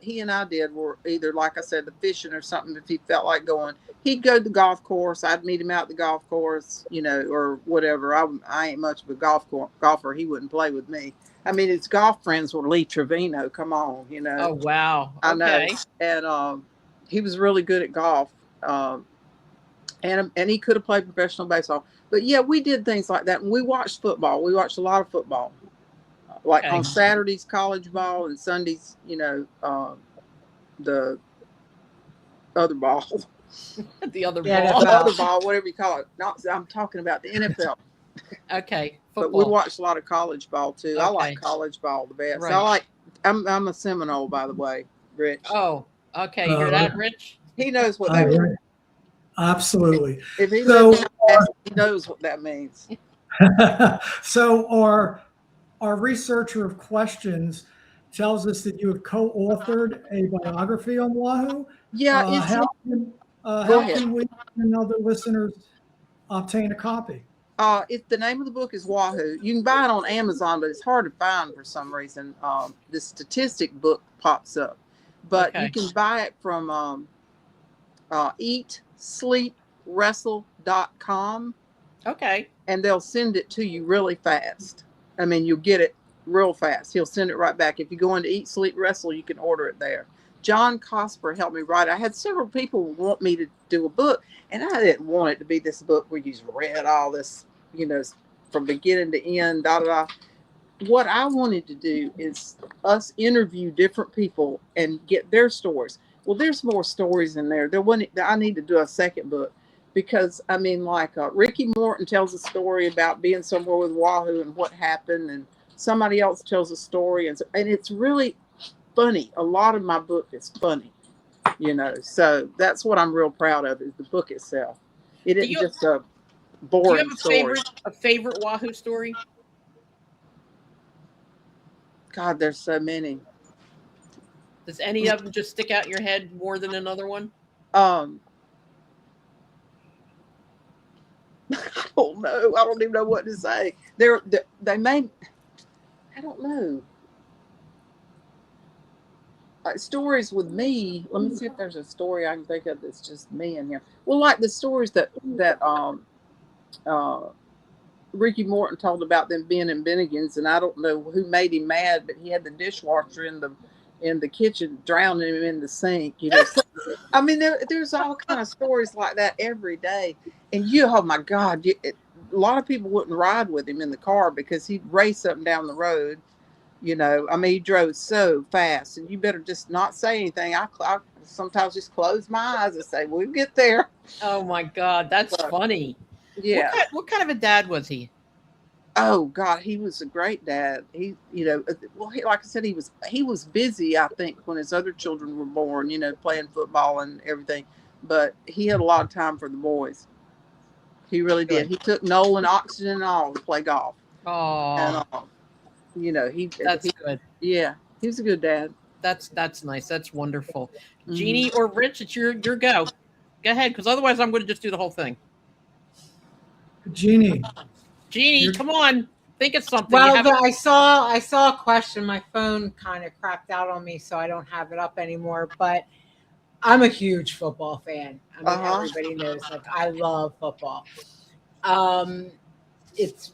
he and I did were either, like I said, the fishing or something. If he felt like going, he'd go to the golf course. I'd meet him out at the golf course, or whatever. I ain't much of a golfer. He wouldn't play with me. I mean, his golf friends were Lee Trevino. Come on, Oh wow, I know. And he was really good at golf. And he could have played professional baseball. But yeah, we did things like that. And we watched football. We watched a lot of football. Like on Saturdays, college ball, and Sundays, the other ball. The other ball. The other ball, whatever you call it. I'm talking about the NFL. Okay. Football. But we watched a lot of college ball too. Okay. I like college ball the best. Right. I'm a Seminole, by the way, Rich. Oh, okay. You hear that, Rich? He knows what that means. Absolutely. If he knows what that means. So our researcher of questions tells us that you have co-authored a biography on Wahoo. Yeah. How can we and other listeners obtain a copy? The name of the book is Wahoo. You can buy it on Amazon, but it's hard to find for some reason. The statistic book pops up, but you can buy it from eatsleepwrestle.com. Okay. And they'll send it to you really fast. I mean, you'll get it real fast. He'll send it right back. If you go into Eat, Sleep, Wrestle, you can order it there. John Cosper helped me write. I had several people want me to do a book, and I didn't want it to be this book where you read all this, from beginning to end, What I wanted to do is us interview different people and get their stories. Well, there's more stories in there. I need to do a second book because, I mean, like Ricky Morton tells a story about being somewhere with Wahoo and what happened, and somebody else tells a story, and it's really funny. A lot of my book is funny, so that's what I'm real proud of, is the book itself. It isn't just a boring story. Do you have a favorite Wahoo story? God, there's so many. Does any of them just stick out in your head more than another one? I don't know. I don't even know what to say. They may, I don't know. Stories with me. Let me see if there's a story I can think of that's just me in here. Well, like the stories that Ricky Morton told about them being in Bennigan's, and I don't know who made him mad, but he had the dishwasher in the kitchen drowning him in the sink. I mean, there's all kind of stories like that every day. And oh my God, a lot of people wouldn't ride with him in the car because he'd race up and down the road. I mean, he drove so fast, and you better just not say anything. I sometimes just close my eyes and say, "We'll get there." Oh my God, that's funny. Yeah. What kind of a dad was he? Oh God, he was a great dad. He, like I said, he was busy, I think, when his other children were born, playing football and everything. But he had a lot of time for the boys. He really did. He took Nolan oxygen and all to play golf. Oh. And, that's good. Yeah, he was a good dad. That's nice. That's wonderful. Mm-hmm. Jeannie or Rich, it's your go. Go ahead, because otherwise I'm going to just do the whole thing. Jeannie, come on. Think of something. Well, I saw a question. My phone kind of crapped out on me, so I don't have it up anymore. But I'm a huge football fan. I mean, everybody knows, like, I love football. It's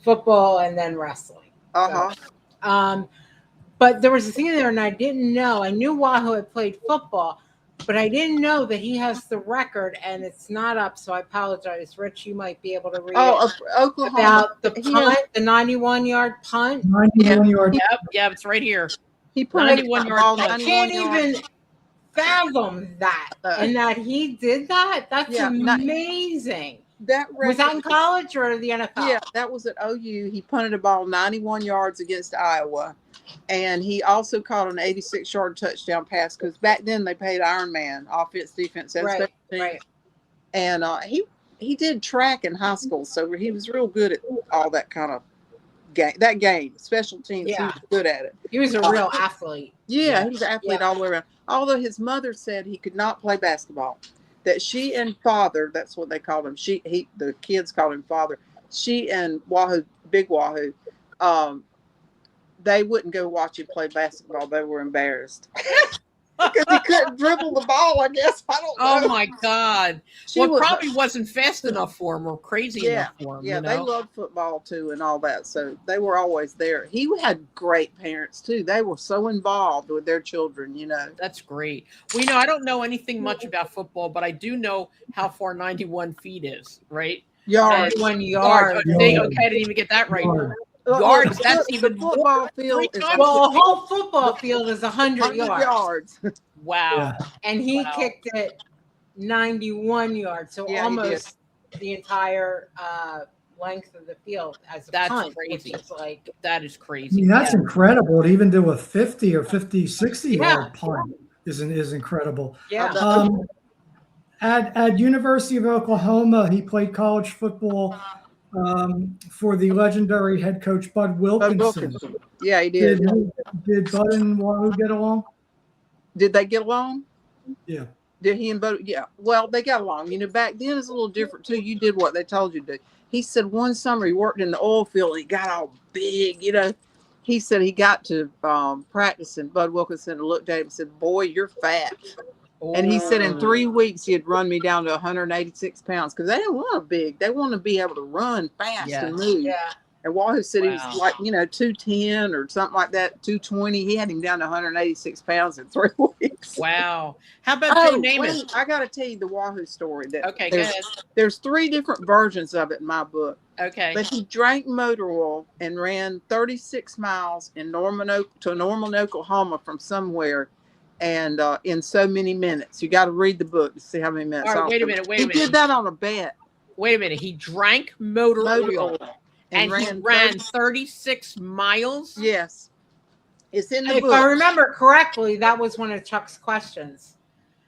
football and then wrestling. But there was a thing there, and I didn't know. I knew Wahoo had played football, but I didn't know that he has the record, and it's not up. So I apologize, Rich. You might be able to read Oklahoma about the punt, the 91-yard punt. 91-yard. Yep, it's right here. He put 91-yard punt. I can't even fathom that, and that he did that. That's amazing. Was that in college or the NFL? Yeah, that was at OU. He punted a ball 91 yards against Iowa. And he also caught an 86-yard touchdown pass because back then they played Iron Man, offense, defense, and special teams. Right. And he did track in high school, so he was real good at all that kind of game, special teams. Yeah. He was good at it. He was a real athlete. Yeah, he was an athlete all the way around. Although his mother said he could not play basketball. That she and father, that's what they called him. The kids called him father. She and Wahoo, Big Wahoo, they wouldn't go watch him play basketball. They were embarrassed because he couldn't dribble the ball. I guess I don't know. Oh my God! Probably wasn't fast enough for him or crazy enough for him. Yeah, they loved football too and all that, so they were always there. He had great parents too. They were so involved with their children. That's great. Well, I don't know anything much about football, but I do know how far 91 feet is. Right? Yards. 1 yard. Okay, I didn't even get that right. Yards. That's even football field. A whole football field is 100 yards. Wow. Yeah. And he kicked it 91 yards, so almost the entire length of the field as a punt. Crazy. That is crazy. I mean, that's incredible. To even do a 50 or 50, 60-yard punt is incredible. Yeah. At University of Oklahoma, he played college football for the legendary head coach Bud Wilkinson. Yeah, he did. Did Bud and Wahoo get along? Did they get along? Yeah. Did he and Bud? Yeah. Well, they got along. Back then it's a little different too. You did what they told you to do. He said one summer he worked in the oil field and he got all big. He said he got to practice and Bud Wilkinson looked at him and said, "Boy, you're fat." And he said in 3 weeks he had run me down to 186 pounds because they didn't want big. They want to be able to run fast and move. Yeah. And Wahoo said he was like, 210 or something like that, 220. He had him down to 186 pounds in 3 weeks. Wow. How about Joe Namath? I got to tell you the Wahoo story. Okay, go ahead. There's 3 different versions of it in my book. Okay. But he drank motor oil and ran 36 miles to Norman, Oklahoma from somewhere. And in so many minutes, you got to read the book to see how many minutes. All right, wait a minute. He did that on a bet. Wait a minute. He drank motor oil. And he ran 36 miles? Yes. It's in the book. If I remember correctly, that was one of Chuck's questions.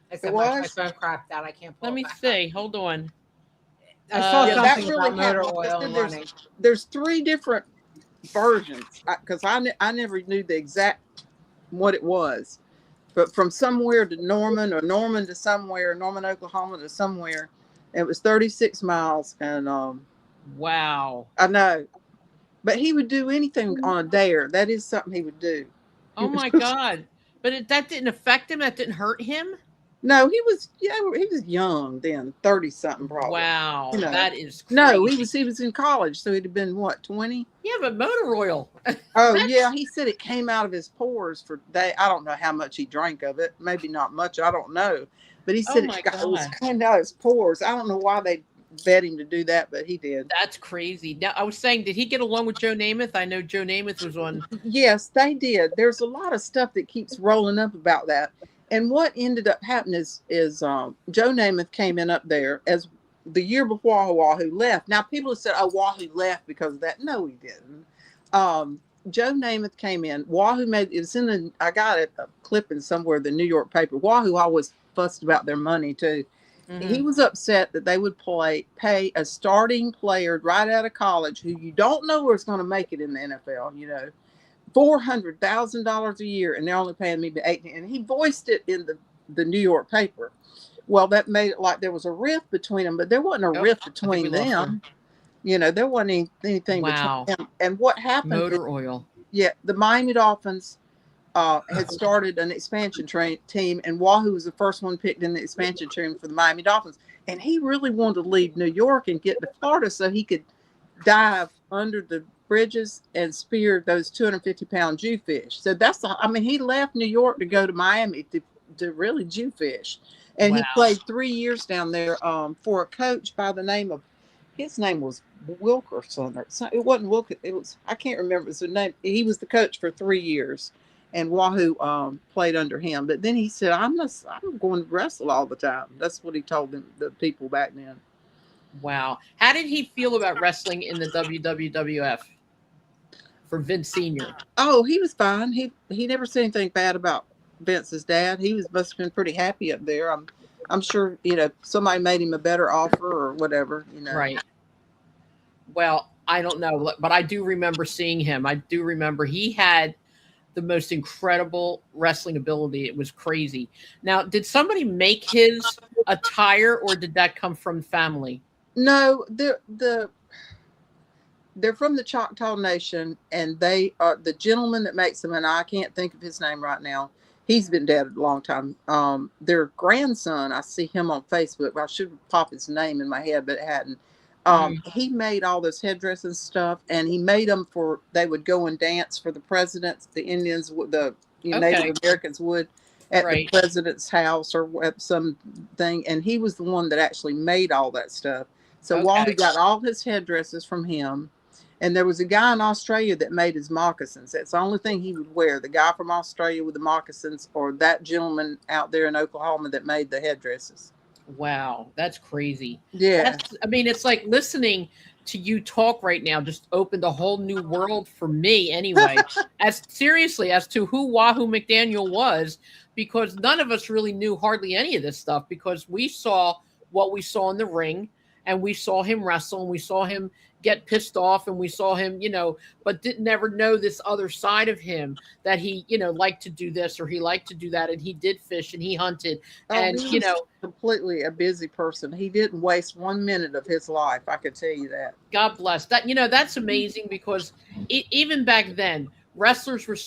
I said, my phone crapped out. I can't pull Let me see. Hold on. I saw something about motor oil and running. There's 3 different versions because I never knew the exact what it was. But from somewhere to Norman or Norman to somewhere, Norman, Oklahoma to somewhere, it was 36 miles. And wow. I know. But he would do anything on a dare. That is something he would do. Oh, my God. But that didn't affect him? That didn't hurt him? No, he was young then, 30-something probably. Wow. That is crazy. No, he was in college, so he'd have been, 20? Yeah, but motor oil. Oh, yeah, he said it came out of his pores I don't know how much he drank of it. Maybe not much, I don't know. But he said it was coming out of his pores. I don't know why they bet him to do that, but he did. That's crazy. Now, I was saying, did he get along with Joe Namath? I know Joe Namath was on. Yes, they did. There's a lot of stuff that keeps rolling up about that. And what ended up happening is Joe Namath came in up there as the year before Wahoo left. Now, people have said, oh, Wahoo left because of that. No, he didn't. Joe Namath came in. Wahoo I got a clipping somewhere, the New York paper. Wahoo always fussed about their money, too. Mm-hmm. He was upset that they would pay a starting player right out of college who you don't know where it's going to make it in the NFL, $400,000 a year, and they're only paying me $18,000. And he voiced it in the New York paper. Well, that made it like there was a rift between them, but there wasn't a rift between them. There wasn't anything between them. And what happened? Motor oil. Yeah, the Miami Dolphins had started an expansion team, and Wahoo was the first one picked in the expansion team for the Miami Dolphins. And he really wanted to leave New York and get to Florida so he could dive under the bridges and spear those 250-pound Jewfish. So he left New York to go to Miami to really Jewfish. And Wow. he played 3 years down there for a coach by the name of, his name was Wilkerson or something. It wasn't Wilkerson. It was, I can't remember his name. He was the coach for 3 years, and Wahoo played under him. But then he said, I'm going to wrestle all the time. That's what he told the people back then. Wow. How did he feel about wrestling in the WWF for Vince Sr.? Oh, he was fine. He never said anything bad about Vince's dad. He must have been pretty happy up there. I'm sure, somebody made him a better offer or whatever, Right. Well, I don't know, but I do remember seeing him. I do remember he had the most incredible wrestling ability. It was crazy. Now, did somebody make his attire, or did that come from family? No, they're from the Choctaw Nation, and they are the gentleman that makes them, and I can't think of his name right now. He's been dead a long time. Their grandson, I see him on Facebook. I should pop his name in my head, but it hadn't. He made all those headdresses and stuff, and he made them they would go and dance for the presidents, the Indians, Native Americans would, at the president's house or at something. And he was the one that actually made all that stuff. So Wahoo got all his headdresses from him. And there was a guy in Australia that made his moccasins. That's the only thing he would wear. The guy from Australia with the moccasins, or that gentleman out there in Oklahoma that made the headdresses. Wow, that's crazy. Yeah. It's like listening to you talk right now just opened a whole new world for me anyway. as to who Wahoo Mcdaniel was, because none of us really knew hardly any of this stuff, because we saw what we saw in the ring, and we saw him wrestle, and we saw him get pissed off, and we saw him, but didn't never know this other side of him, that he, liked to do this or he liked to do that, and he did fish and he hunted, and he was completely a busy person. He didn't waste 1 minute of his life. I could tell you that. God bless that. That's amazing, because even back then, wrestlers were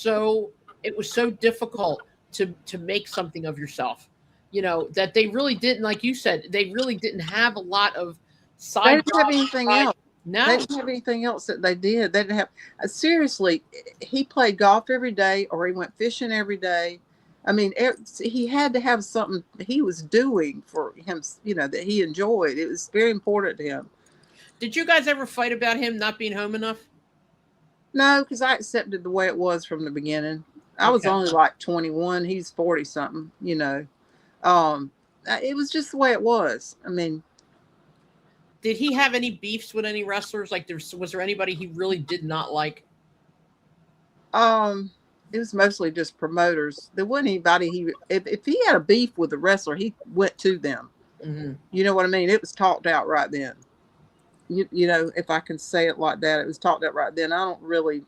it was so difficult to make something of yourself, that they really didn't, like you said, they really didn't have a lot of side. They didn't have anything else. No, they didn't have anything else that they did. They didn't have. Seriously, he played golf every day, or he went fishing every day. I mean, he had to have something he was doing for him, that he enjoyed. It was very important to him. Did you guys ever fight about him not being home enough? No, because I accepted the way it was from the beginning. I was only like 21. He's 40 something. It was just the way it was. I mean. Did he have any beefs with any wrestlers? Like, was there anybody he really did not like? It was mostly just promoters. There wasn't anybody if he had a beef with a wrestler, he went to them. Mm-hmm. You know what I mean? It was talked out right then. If I can say it like that, it was talked out right then. There weren't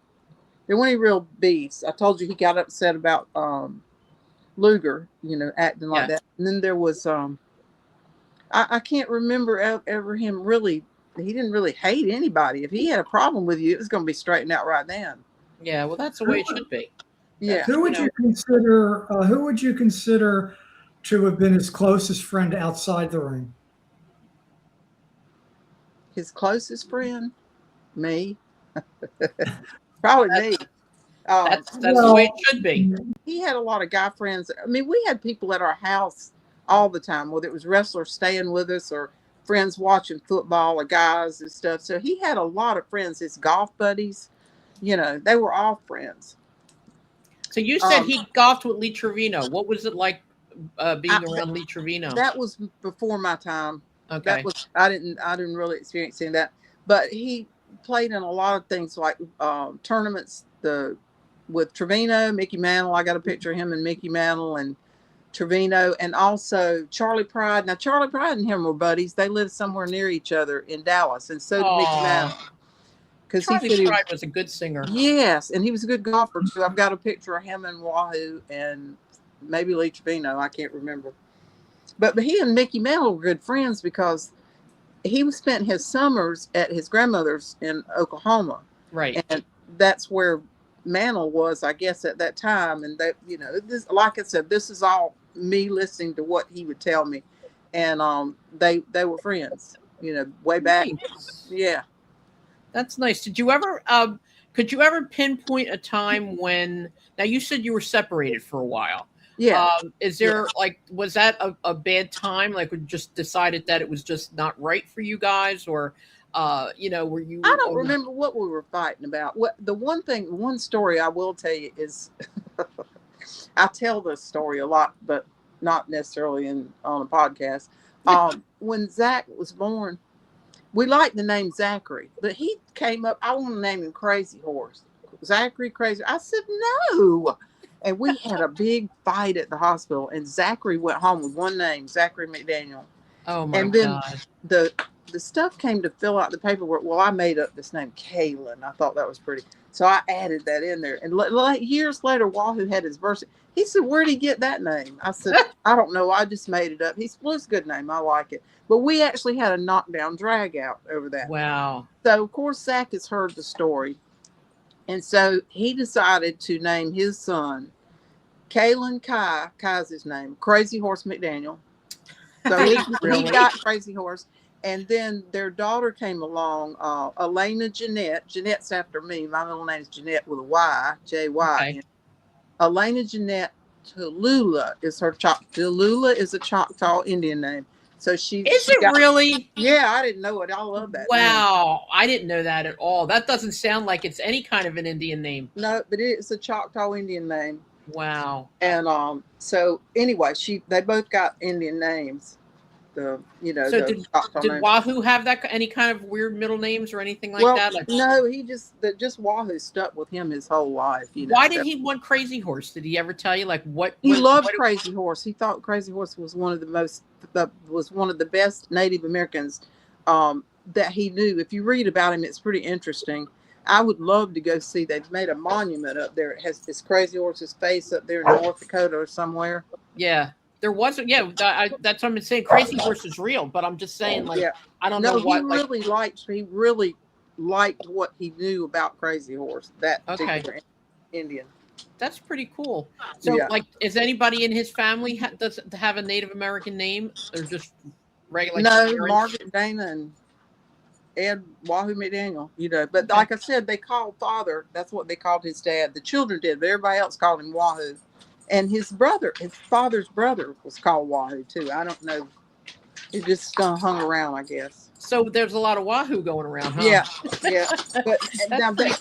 any real beefs. I told you he got upset about Luger, acting like that. And then there was I can't remember ever him really. He didn't really hate anybody. If he had a problem with you, it was going to be straightened out right then. Yeah, well, that's the way it should be. Yeah. Who would you consider? Who would you consider to have been his closest friend outside the ring? His closest friend, me. Probably me. That's the way it should be. He had a lot of guy friends. I mean, we had people at our house all the time, whether it was wrestlers staying with us or friends watching football or guys and stuff. So he had a lot of friends, his golf buddies, they were all friends. So you said he golfed with Lee Trevino. What was it like being around Lee Trevino? That was before my time. Okay. I didn't really experience any of that, but he played in a lot of things like tournaments with Trevino, Mickey Mantle. I got a picture of him and Mickey Mantle and Trevino, and also Charlie Pride. Now, Charlie Pride and him were buddies. They lived somewhere near each other in Dallas, and so did Mickey Mantle. Because Charlie Pride was a good singer. Yes, and he was a good golfer too. I've got a picture of him and Wahoo and maybe Lee Trevino. I can't remember. But he and Mickey Mantle were good friends because he spent his summers at his grandmother's in Oklahoma. Right. And that's where mantle was, I guess, at that time. And that, this, like I said, this is all me listening to what he would tell me. And they were friends, way back. Nice. Yeah. That's nice. Could you ever pinpoint a time when, now you said you were separated for a while. Yeah. Is there was that a bad time? Like we just decided that it was just not right for you guys, or, were you? I don't remember what we were fighting about. One story I will tell you is, I tell this story a lot, but not necessarily on a podcast. When Zach was born, we liked the name Zachary, but he came up, I want to name him Crazy Horse. Zachary Crazy. I said, no. And we had a big fight at the hospital, and Zachary went home with one name, Zachary McDaniel. Oh my and then God. the stuff came to fill out the paperwork. Well, I made up this name, Kaylin. I thought that was pretty. So I added that in there. And years later, Wahoo had his birthday. He said, where'd he get that name? I said, I don't know. I just made it up. It's a good name. I like it. But we actually had a knockdown drag out over that. Wow. So, of course, Zach has heard the story. And so he decided to name his son Kalen Kai's his name, Crazy Horse McDaniel. So he got Crazy Horse. And then their daughter came along, Elena Jeanette. Jeanette's after me. My middle name is Jeanette with a Y, J-Y. Okay. Elena Jeanette Tallulah is her Tallulah is a Choctaw Indian name. So really? Yeah, I didn't know it. I love that. Wow. Name. I didn't know that at all. That doesn't sound like it's any kind of an Indian name. No, but it's a Choctaw Indian name. Wow. And so anyway, they both got Indian names. So did Wahoo have any kind of weird middle names or anything like that? No, he just Wahoo stuck with him his whole life. Why did he want Crazy Horse? Did he ever tell you what? He loved Crazy Horse. He thought Crazy Horse was one of the best Native Americans that he knew. If you read about him, it's pretty interesting. I would love to go see. They've made a monument up there. It has this Crazy Horse's face up there in North Dakota or somewhere. Yeah. There wasn't, that's what I'm saying. Crazy Horse is real, but I'm just saying, I don't know what. He really liked what he knew about Crazy Horse. That particular Indian. That's pretty cool. So, is anybody in his family does have a Native American name, or just regular? No, Margaret, Dana, and Ed Wahoo McDaniel. But like I said, they called father. That's what they called his dad. The children did, but everybody else called him Wahoo. And his father's brother was called Wahoo too. I don't know. It just hung around, I guess. So there's a lot of Wahoo going around, huh? Yeah. But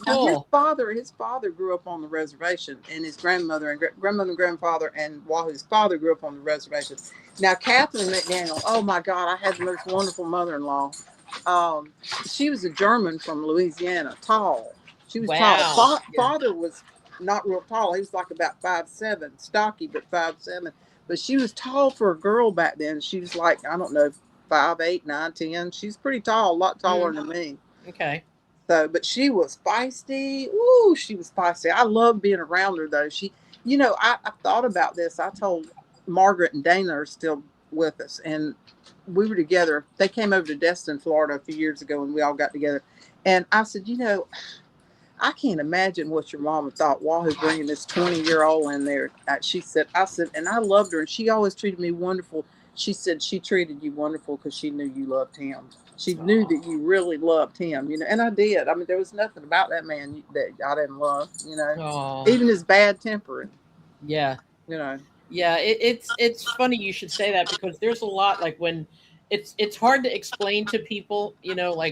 cool. his father grew up on the reservation, and his grandmother and grandfather and Wahoo's father grew up on the reservation. Now, Catherine McDaniel, oh my God, I had the most wonderful mother-in-law. She was a German from Louisiana, tall. She was tall. Father was not real tall. He was like about 5'7", stocky, but 5'7". But she was tall for a girl back then. She was like, I don't know, 5'8", 9, 10. She's pretty tall, a lot taller than me. Okay. So, but she was feisty. Ooh, she was feisty. I love being around her though. She, I thought about this. I told Margaret and Dana are still with us, and we were together. They came over to Destin, Florida a few years ago, and we all got together. And I said, I can't imagine what your mama thought. Wahoo bringing this 20-year-old in there. I said, and I loved her, and she always treated me wonderful. She said she treated you wonderful because she knew you loved him. She knew that you really loved him, and I did. I mean, there was nothing about that man that I didn't love, even his bad temper. Yeah. Yeah, it's funny you should say that, because there's a lot, like when it's hard to explain to people,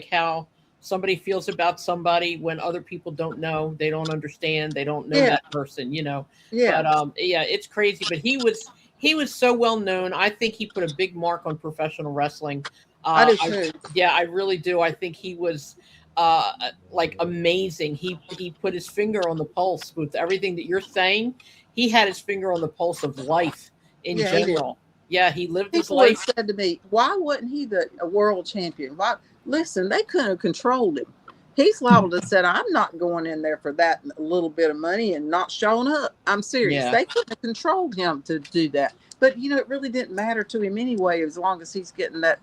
how somebody feels about somebody when other people don't know, they don't understand, they don't know that person, Yeah. But it's crazy. But he was so well known. I think he put a big mark on professional wrestling. I do too. I really do. I think he was amazing. He put his finger on the pulse with everything that you're saying. He had his finger on the pulse of life in general. He lived his life. People said to me, why wasn't he a world champion? Why? Listen, they couldn't have controlled him. He's liable to said, I'm not going in there for that little bit of money and not showing up. I'm serious. Yeah. They couldn't have controlled him to do that. But, it really didn't matter to him anyway, as long as he's getting that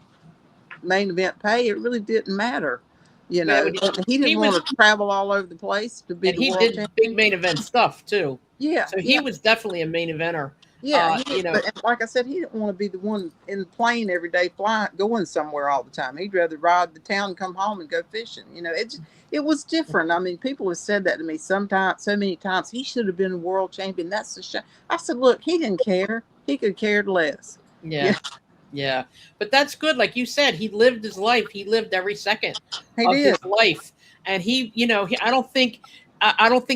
main event pay. It really didn't matter. You know, he didn't want to travel all over the place to be. And he did big main event stuff too. Yeah. So he was definitely a main eventer. Yeah, you know, but like I said, he didn't want to be the one in the plane every day, going somewhere all the time. He'd rather ride the town, come home, and go fishing. You know, it was different. I mean, people have said that to me so many times. He should have been a world champion. That's the shame. I said, look, he didn't care. He could have cared less. Yeah. But that's good. Like you said, he lived his life. He lived every second of his life, and he, you know, I don't think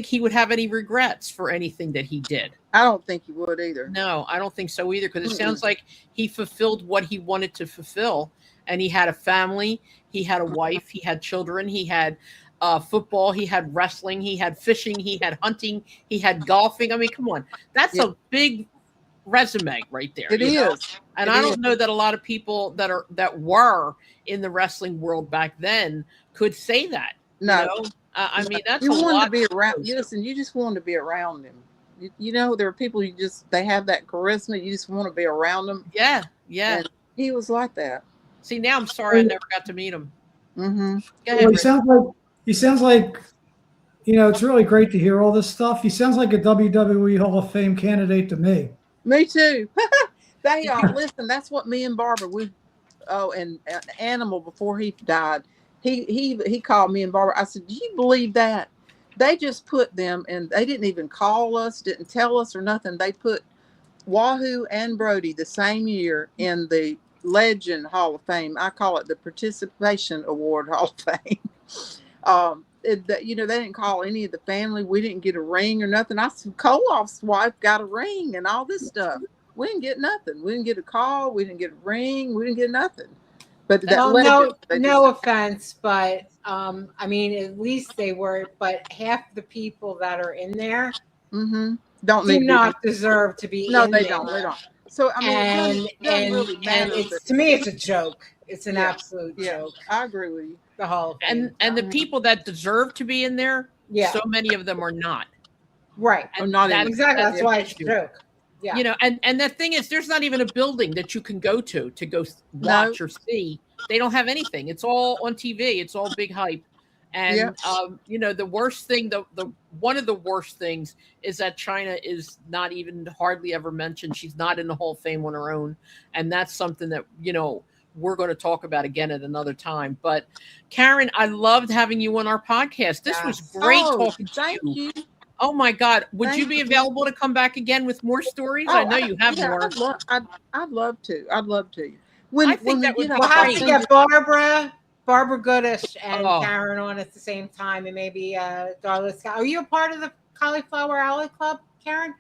he would have any regrets for anything that he did. I don't think he would either. No, I don't think so either, because it sounds like he fulfilled what he wanted to fulfill, and he had a family, he had a wife, he had children, he had football, he had wrestling, he had fishing, he had hunting, he had golfing. I mean, come on, that's a big resume right there. It is. And I don't know that a lot of people that were in the wrestling world back then could say that. No. You know? I mean, that's you a wanted lot to be around. Listen, you just wanted to be around them. You know, there are people they have that charisma. You just want to be around them. Yeah. And he was like that. See, now I'm sorry I never got to meet him. Mm-hmm. Well, he sounds like, you know, it's really great to hear all this stuff. He sounds like a WWE Hall of Fame candidate to me. Me too. They listen. That's what me and Barbara and Animal before he died. He called me and Barbara. I said, do you believe that? They just put them, and they didn't even call us, didn't tell us or nothing. They put Wahoo and Brody the same year in the Legend Hall of Fame. I call it the Participation Award Hall of Fame. You know, they didn't call any of the family. We didn't get a ring or nothing. I said, Koloff's wife got a ring and all this stuff. We didn't get nothing. We didn't get a call. We didn't get a ring. We didn't get nothing. But no offense, but I mean, at least they were. But half the people that are in there do not deserve to be. No, in they there. don't. They don't. So I mean, and it's to me, it's a joke. It's an absolute joke. I agree with you. The Hall of Fame. And the people that deserve to be in there, so many of them are not. Right. And not exactly. That's why it's a joke. Yeah. You know, and the thing is, there's not even a building that you can go to go watch or see. They don't have anything. It's all on TV. It's all big hype. And you know, the worst thing, the one of the worst things is that China is not even hardly ever mentioned. She's not in the Hall of Fame on her own, and that's something that, you know, we're going to talk about again at another time. But Karen, I loved having you on our podcast. This was great talking to you. Oh my God. Would you be available to come back again with more stories? I know you have more. I'd love to. I'd love to. We'll have to get Barbara Goodish and Karen on at the same time, and maybe Darla Scott. Are you a part of the Cauliflower Alley Club, Karen?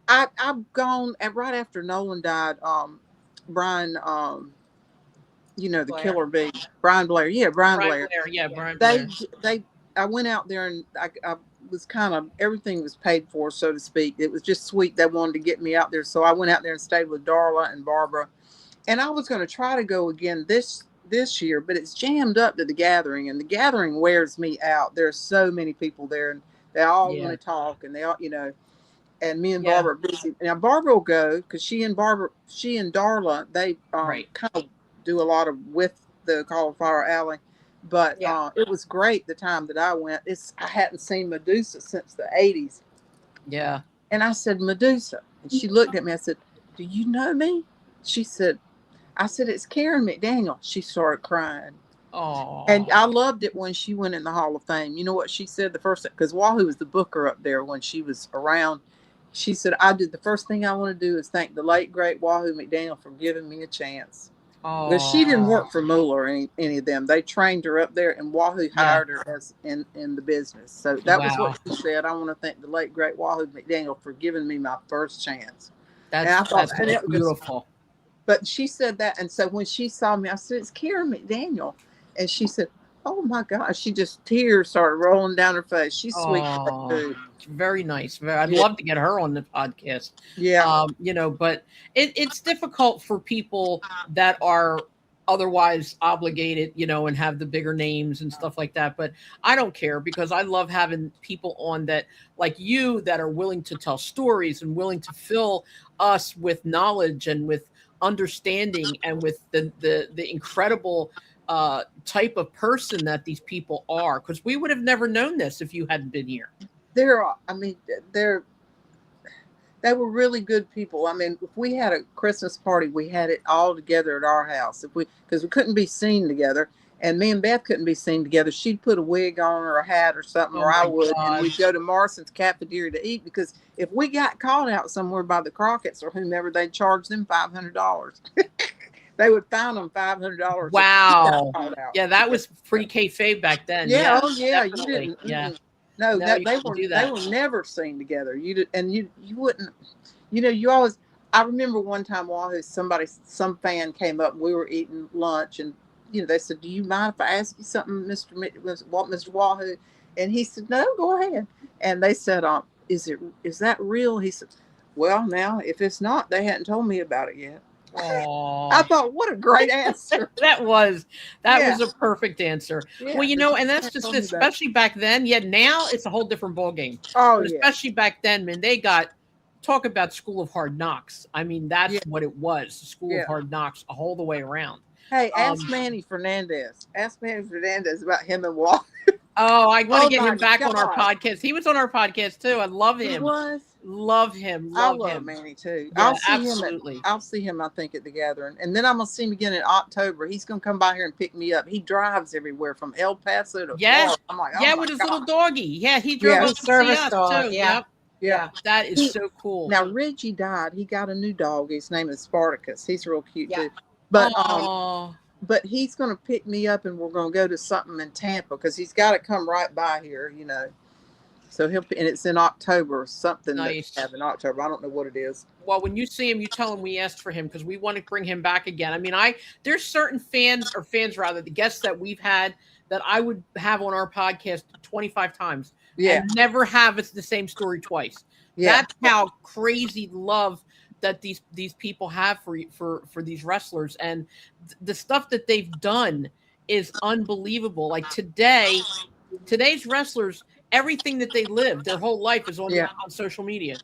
I've gone right after Nolan died. Brian, you know, the Blair. Killer Bee, Brian Blair. Yeah, Brian Blair. Yeah, Brian Blair. I went out there and I was everything was paid for, so to speak. It was just sweet. They wanted to get me out there. So I went out there and stayed with Darla and Barbara. And I was going to try to go again this year, but it's jammed up to the gathering, and the gathering wears me out. There's so many people there, and they all want to talk, and they all, you know, and me and Barbara are busy. Now Barbara will go because she and Darla, they kind of do a lot of with the Cauliflower Alley. But it was great the time that I went. I hadn't seen Medusa since the 80s. Yeah. And I said, Medusa. And she looked at me. I said, do you know me? I said, it's Karen McDaniel. She started crying. Oh. And I loved it when she went in the Hall of Fame. You know what she said the first, because Wahoo was the booker up there when she was around. She said, the first thing I want to do is thank the late, great Wahoo McDaniel for giving me a chance. But she didn't work for Moolah or any of them. They trained her up there, and Wahoo hired her as in the business. So that was what she said. I want to thank the late, great Wahoo McDaniel for giving me my first chance. That's beautiful. But she said that, and so when she saw me, I said, it's Karen McDaniel. And she said, oh my gosh, tears started rolling down her face. She's sweet too. Very nice. I'd love to get her on the podcast. Yeah. You know, but it's difficult for people that are otherwise obligated, you know, and have the bigger names and stuff like that. But I don't care, because I love having people on that, like you, that are willing to tell stories and willing to fill us with knowledge and with understanding and with the incredible type of person that these people are, because we would have never known this if you hadn't been here. They were really good people. I mean, if we had a Christmas party, we had it all together at our house. Because we couldn't be seen together, and me and Beth couldn't be seen together. She'd put a wig on or a hat or something, or I would, and we'd go to Morrison's cafeteria to eat. Because if we got caught out somewhere by the Crockett's or whomever, they'd charge them $500. They would fine them $500. Wow. Yeah, that was pretty kayfabe back then. Yeah. Oh yeah, you didn't. Yeah. No, they were never seen together. You wouldn't. You always. I remember one time Wahoo, some fan came up. We were eating lunch, and they said, "Do you mind if I ask you something, Mr. Wahoo?" And he said, "No, go ahead." And they said, "Is that real?" He said, "Well, now if it's not, they hadn't told me about it yet." I thought, what a great answer. that was a perfect answer. Yeah, well, and that's just especially back then. Yeah, now it's a whole different ballgame. Oh, but especially back then, man, they talk about School of Hard Knocks. I mean, that's what it was. School of Hard Knocks, all the way around. Hey, ask Manny Fernandez. Ask Manny Fernandez about him and Walt. Oh, I want to get him back on our podcast. He was on our podcast too. I love him. He was. Love him. I love Manny too. Yeah, I'll see him. I think at the gathering, and then I'm gonna see him again in October. He's gonna come by here and pick me up. He drives everywhere from El Paso to Florida. I'm like, with his little doggy. Yeah, he drove us service dog too. Yeah, that is so cool. Now Reggie died. He got a new dog. His name is Spartacus. He's real cute too. But he's gonna pick me up, and we're gonna go to something in Tampa because he's got to come right by here. So and it's in October, something nice. That we have in October. I don't know what it is. Well, when you see him, you tell him we asked for him because we want to bring him back again. I mean, there's certain fans, the guests that we've had that I would have on our podcast 25 times. Yeah. And never have the same story twice. Yeah. That's how crazy love that these people have for these wrestlers, and the stuff that they've done is unbelievable. Like today's wrestlers, everything that they live, their whole life is on social media,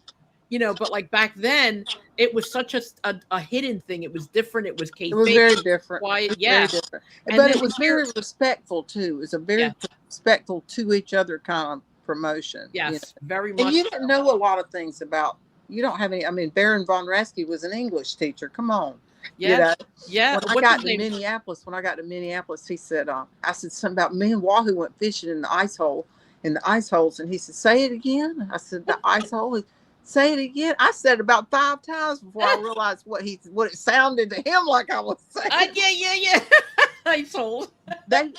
but like back then it was such a hidden thing. It was different. It was kayfabe. It was very different. Quiet. Very different. But it was very respectful too. It was a very respectful to each other kind of promotion. Yes, very much. And you didn't know a lot of things about, you don't have any, I mean, Baron Von Raschke was an English teacher. Come on. Yeah. When I got to Minneapolis, he said, I said something about me and Wahoo went fishing in the ice holes. And he said, say it again. I said, the ice hole. Say it again. I said it about 5 times before I realized what it sounded to him like I was saying. Yeah. Ice hole. They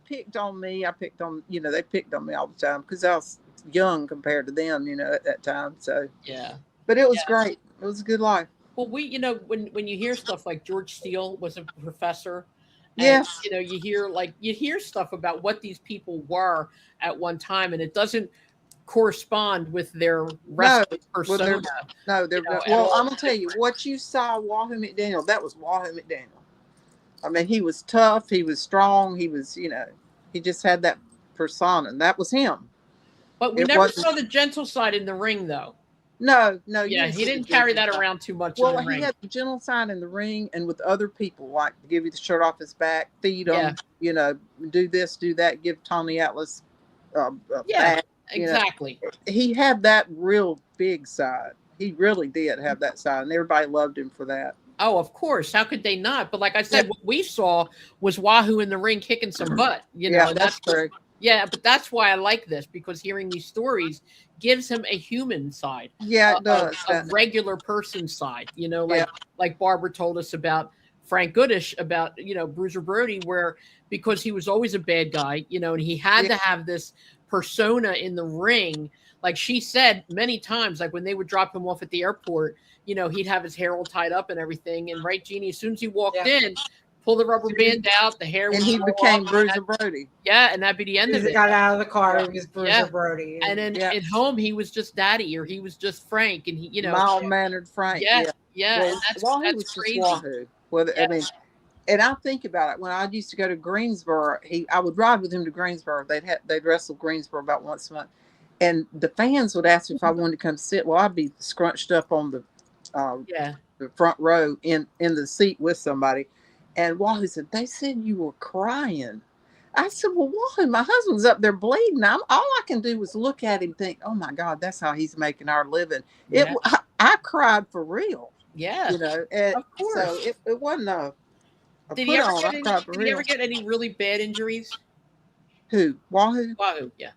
picked on me. I picked on, they picked on me all the time because I was young compared to them, at that time. So yeah. But it was great. It was a good life. Well, when you hear stuff like George Steele was a professor. Yes. You hear stuff about what these people were at one time, and it doesn't correspond with their wrestling persona. Well, I'm gonna tell you what you saw. Wahoo McDaniel. That was Wahoo McDaniel. I mean, he was tough. He was strong. He was, he just had that persona, and that was him. But we never saw the gentle side in the ring, though. No. Yeah, he didn't carry that around too much. Well, in the ring. He had the gentle side in the ring and with other people, like give you the shirt off his back, feed him, do this, do that, give Tony Atlas back. Exactly. He had that real big side. He really did have that side, and everybody loved him for that. Oh, of course. How could they not? But like I said, what we saw was Wahoo in the ring kicking some butt. That's true. Yeah, but that's why I like this, because hearing these stories gives him a human side. Yeah, it does. A regular person side. Like Barbara told us about Frank Goodish, about, Bruiser Brody, where because he was always a bad guy, and he had to have this persona in the ring. Like she said many times, like when they would drop him off at the airport, he'd have his hair all tied up and everything. And right, Jeannie, as soon as he walked in, pull the rubber band out, the hair, and he became Bruiser Brody. Yeah, and that'd be the end of it. He got out of the car, he was Bruiser Brody. And then at home, he was just Daddy, or he was just Frank, and he, mild-mannered Frank. Yeah, well, and that's crazy. Wahoo. I mean, and I think about it, when I used to go to Greensboro, I would ride with him to Greensboro. They'd wrestle Greensboro about once a month, and the fans would ask me if I wanted to come sit. Well, I'd be scrunched up on the front row in the seat with somebody. And Wahoo said, they said you were crying. I said, well, Wahoo, my husband's up there bleeding. All I can do was look at him and think, oh my God, that's how he's making our living. Yeah. I cried for real. Yeah. You know, and Of course. so it wasn't a Did put he ever on. get I any, cried for did he real. ever get any really bad injuries? Who? Wahoo? Wahoo, yeah.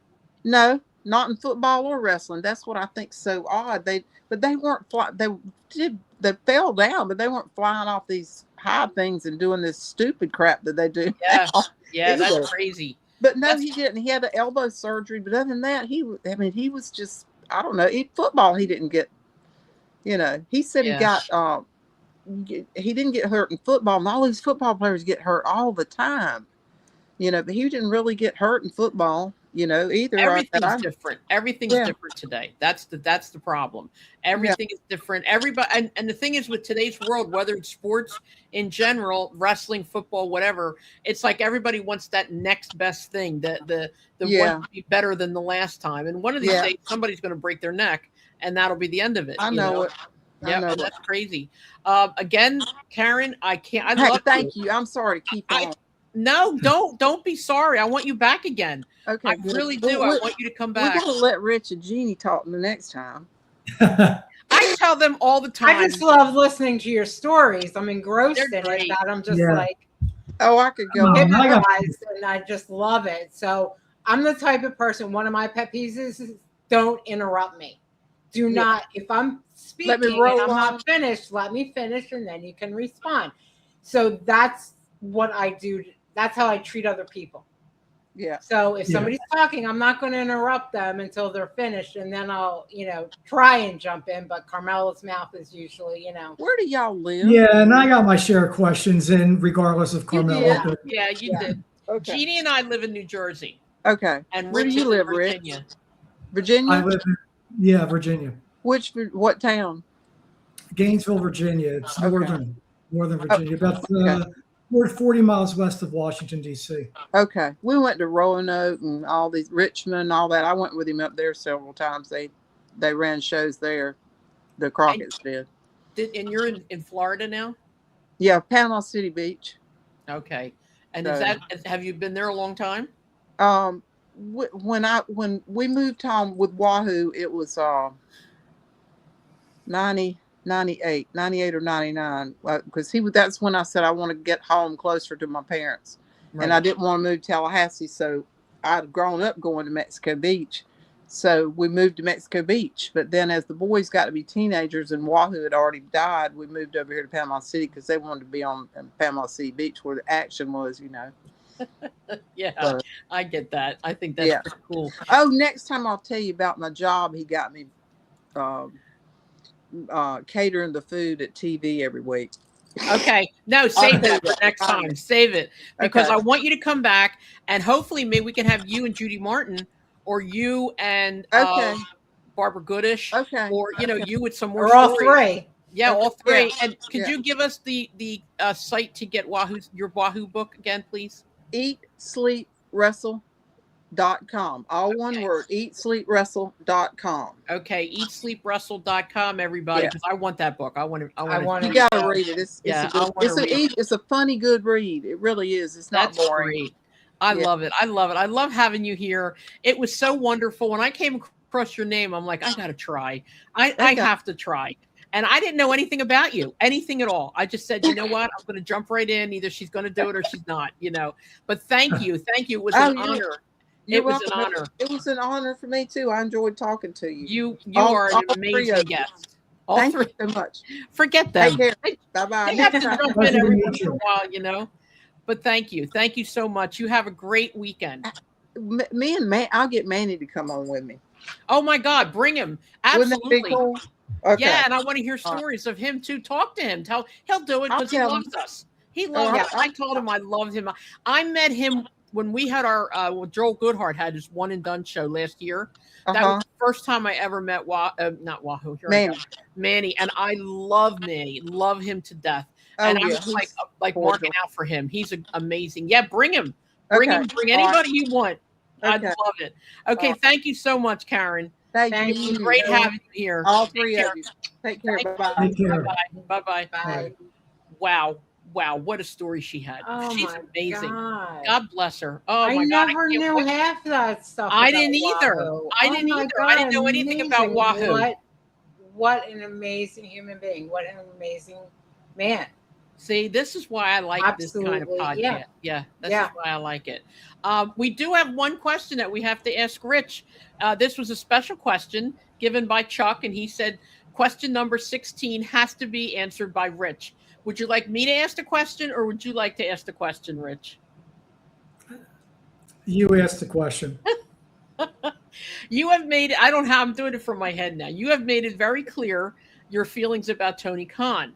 No, not in football or wrestling. That's what I think's so odd. They weren't they fell down, but they weren't flying off these high things and doing this stupid crap that they do. Yeah, yeah, Either. that's crazy. But no, he didn't. He had an elbow surgery, but other than that, he was just, I don't know. Football, he didn't get. You know, he said he got. He didn't get hurt in football, and all these football players get hurt all the time. You know, but he didn't really get hurt in football. You know, either. Everything's different. Everything's different today. That's the problem. Everything is different. Everybody, and the thing is, with today's world, whether it's sports in general, wrestling, football, whatever, it's like everybody wants that next best thing, the one to be better than the last time. And one of these days, somebody's going to break their neck, and that'll be the end of it. I know it. Yeah, that's crazy. Again, Karen, I can't. Thank you. I'm sorry to keep on. No, don't be sorry. I want you back again. Okay, I really do. I want you to come back. We gotta let Rich and Jeannie talk the next time. I tell them all the time. I just love listening to your stories. I'm engrossed in it. That I'm just like, oh, I could go hypnotized, and I just love it. So I'm the type of person. One of my pet peeves is don't interrupt me. Do not. If I'm speaking and I'm not finished, let me finish, and then you can respond. So that's what I do. That's how I treat other people. Yeah. So if somebody's talking, I'm not going to interrupt them until they're finished, and then I'll, try and jump in. But Carmela's mouth is usually, Where do y'all live? Yeah, and I got my share of questions in, regardless of Carmela. Yeah, you did. Okay. Jeannie and I live in New Jersey. Okay. And where do you live, Virginia? Rich? Virginia? I live in, Virginia. What town? Gainesville, Virginia. It's northern Virginia. About we're 40 miles west of Washington, D.C. Okay. We went to Roanoke and all these, Richmond, all that. I went with him up there several times. They ran shows there. The Crockett's did. And you're in Florida now? Yeah, Panama City Beach. Okay. And have you been there a long time? When we moved home with Wahoo, it was 98 or 99, because that's when I said I want to get home closer to my parents. Right. And I didn't want to move to Tallahassee, so I'd grown up going to Mexico Beach, so we moved to Mexico Beach. But then as the boys got to be teenagers and Wahoo had already died, we moved over here to Panama City because they wanted to be on Panama City Beach where the action was, Yeah, I get that. I think that's pretty cool. Oh, next time I'll tell you about my job. He got me catering the food at TV every week. Okay. No, save that for next time. Save it. Because I want you to come back, and hopefully maybe we can have you and Judy Martin, or you and Barbara Goodish, or you with some more all three. Yeah, all three. And could you give us the site to get your Wahoo book again, please? EatSleepWrestle.com. All one word. EatSleepWrestle.com. Okay, EatSleepWrestle.com, everybody, because I want that book. I want to. You gotta read it. It's a funny, good read. It really is. It's not boring. Great. I love it. I love it. I love having you here. It was so wonderful. When I came across your name, I'm like, I gotta try. I have to try. And I didn't know anything about you, anything at all. I just said, you know what? I'm going to jump right in. Either she's going to do it or she's not, But thank you. Thank you. It was an honor. It was an honor. It was an honor for me, too. I enjoyed talking to you. You are an amazing guest. Thank you so much. Forget them. Take care. Bye-bye. They have to jump in every once in a while, But thank you. Thank you so much. You have a great weekend. Me and I'll get Manny to come on with me. Oh, my God. Bring him. Absolutely. Wouldn't that be cool? Okay. Yeah, and I want to hear stories of him too. Talk to him. He'll do it because he loves us. He loves us. I told him I loved him. I met him when we had our Joel Goodhart had his one and done show last year. That was the first time I ever met not Wahoo, Manny, and I love Manny, love him to death. And I was like marking out for him. He's amazing. Yeah, bring him. Bring anybody you want. I'd love it. Okay, thank you so much, Karen. Thank you. Great having you here. All three of you. Take care. Bye-bye. Bye-bye. Bye-bye. Bye. Wow. wow, what a story she had. Oh She's my amazing. God. God bless her. Oh I my God. never knew half that stuff. I about didn't either. Wahoo. I Oh didn't my either. God, I didn't know anything about amazing. Wahoo. What an amazing human being. What an amazing man. See, this is why I like this kind of podcast. Yeah, this is why I like it. We do have one question that we have to ask Rich. This was a special question given by Chuck, and he said, question number 16 has to be answered by Rich. Would you like me to ask the question, or would you like to ask the question, Rich? You asked the question. You have made it, I don't know how I'm doing it from my head now. You have made it very clear your feelings about Tony Khan.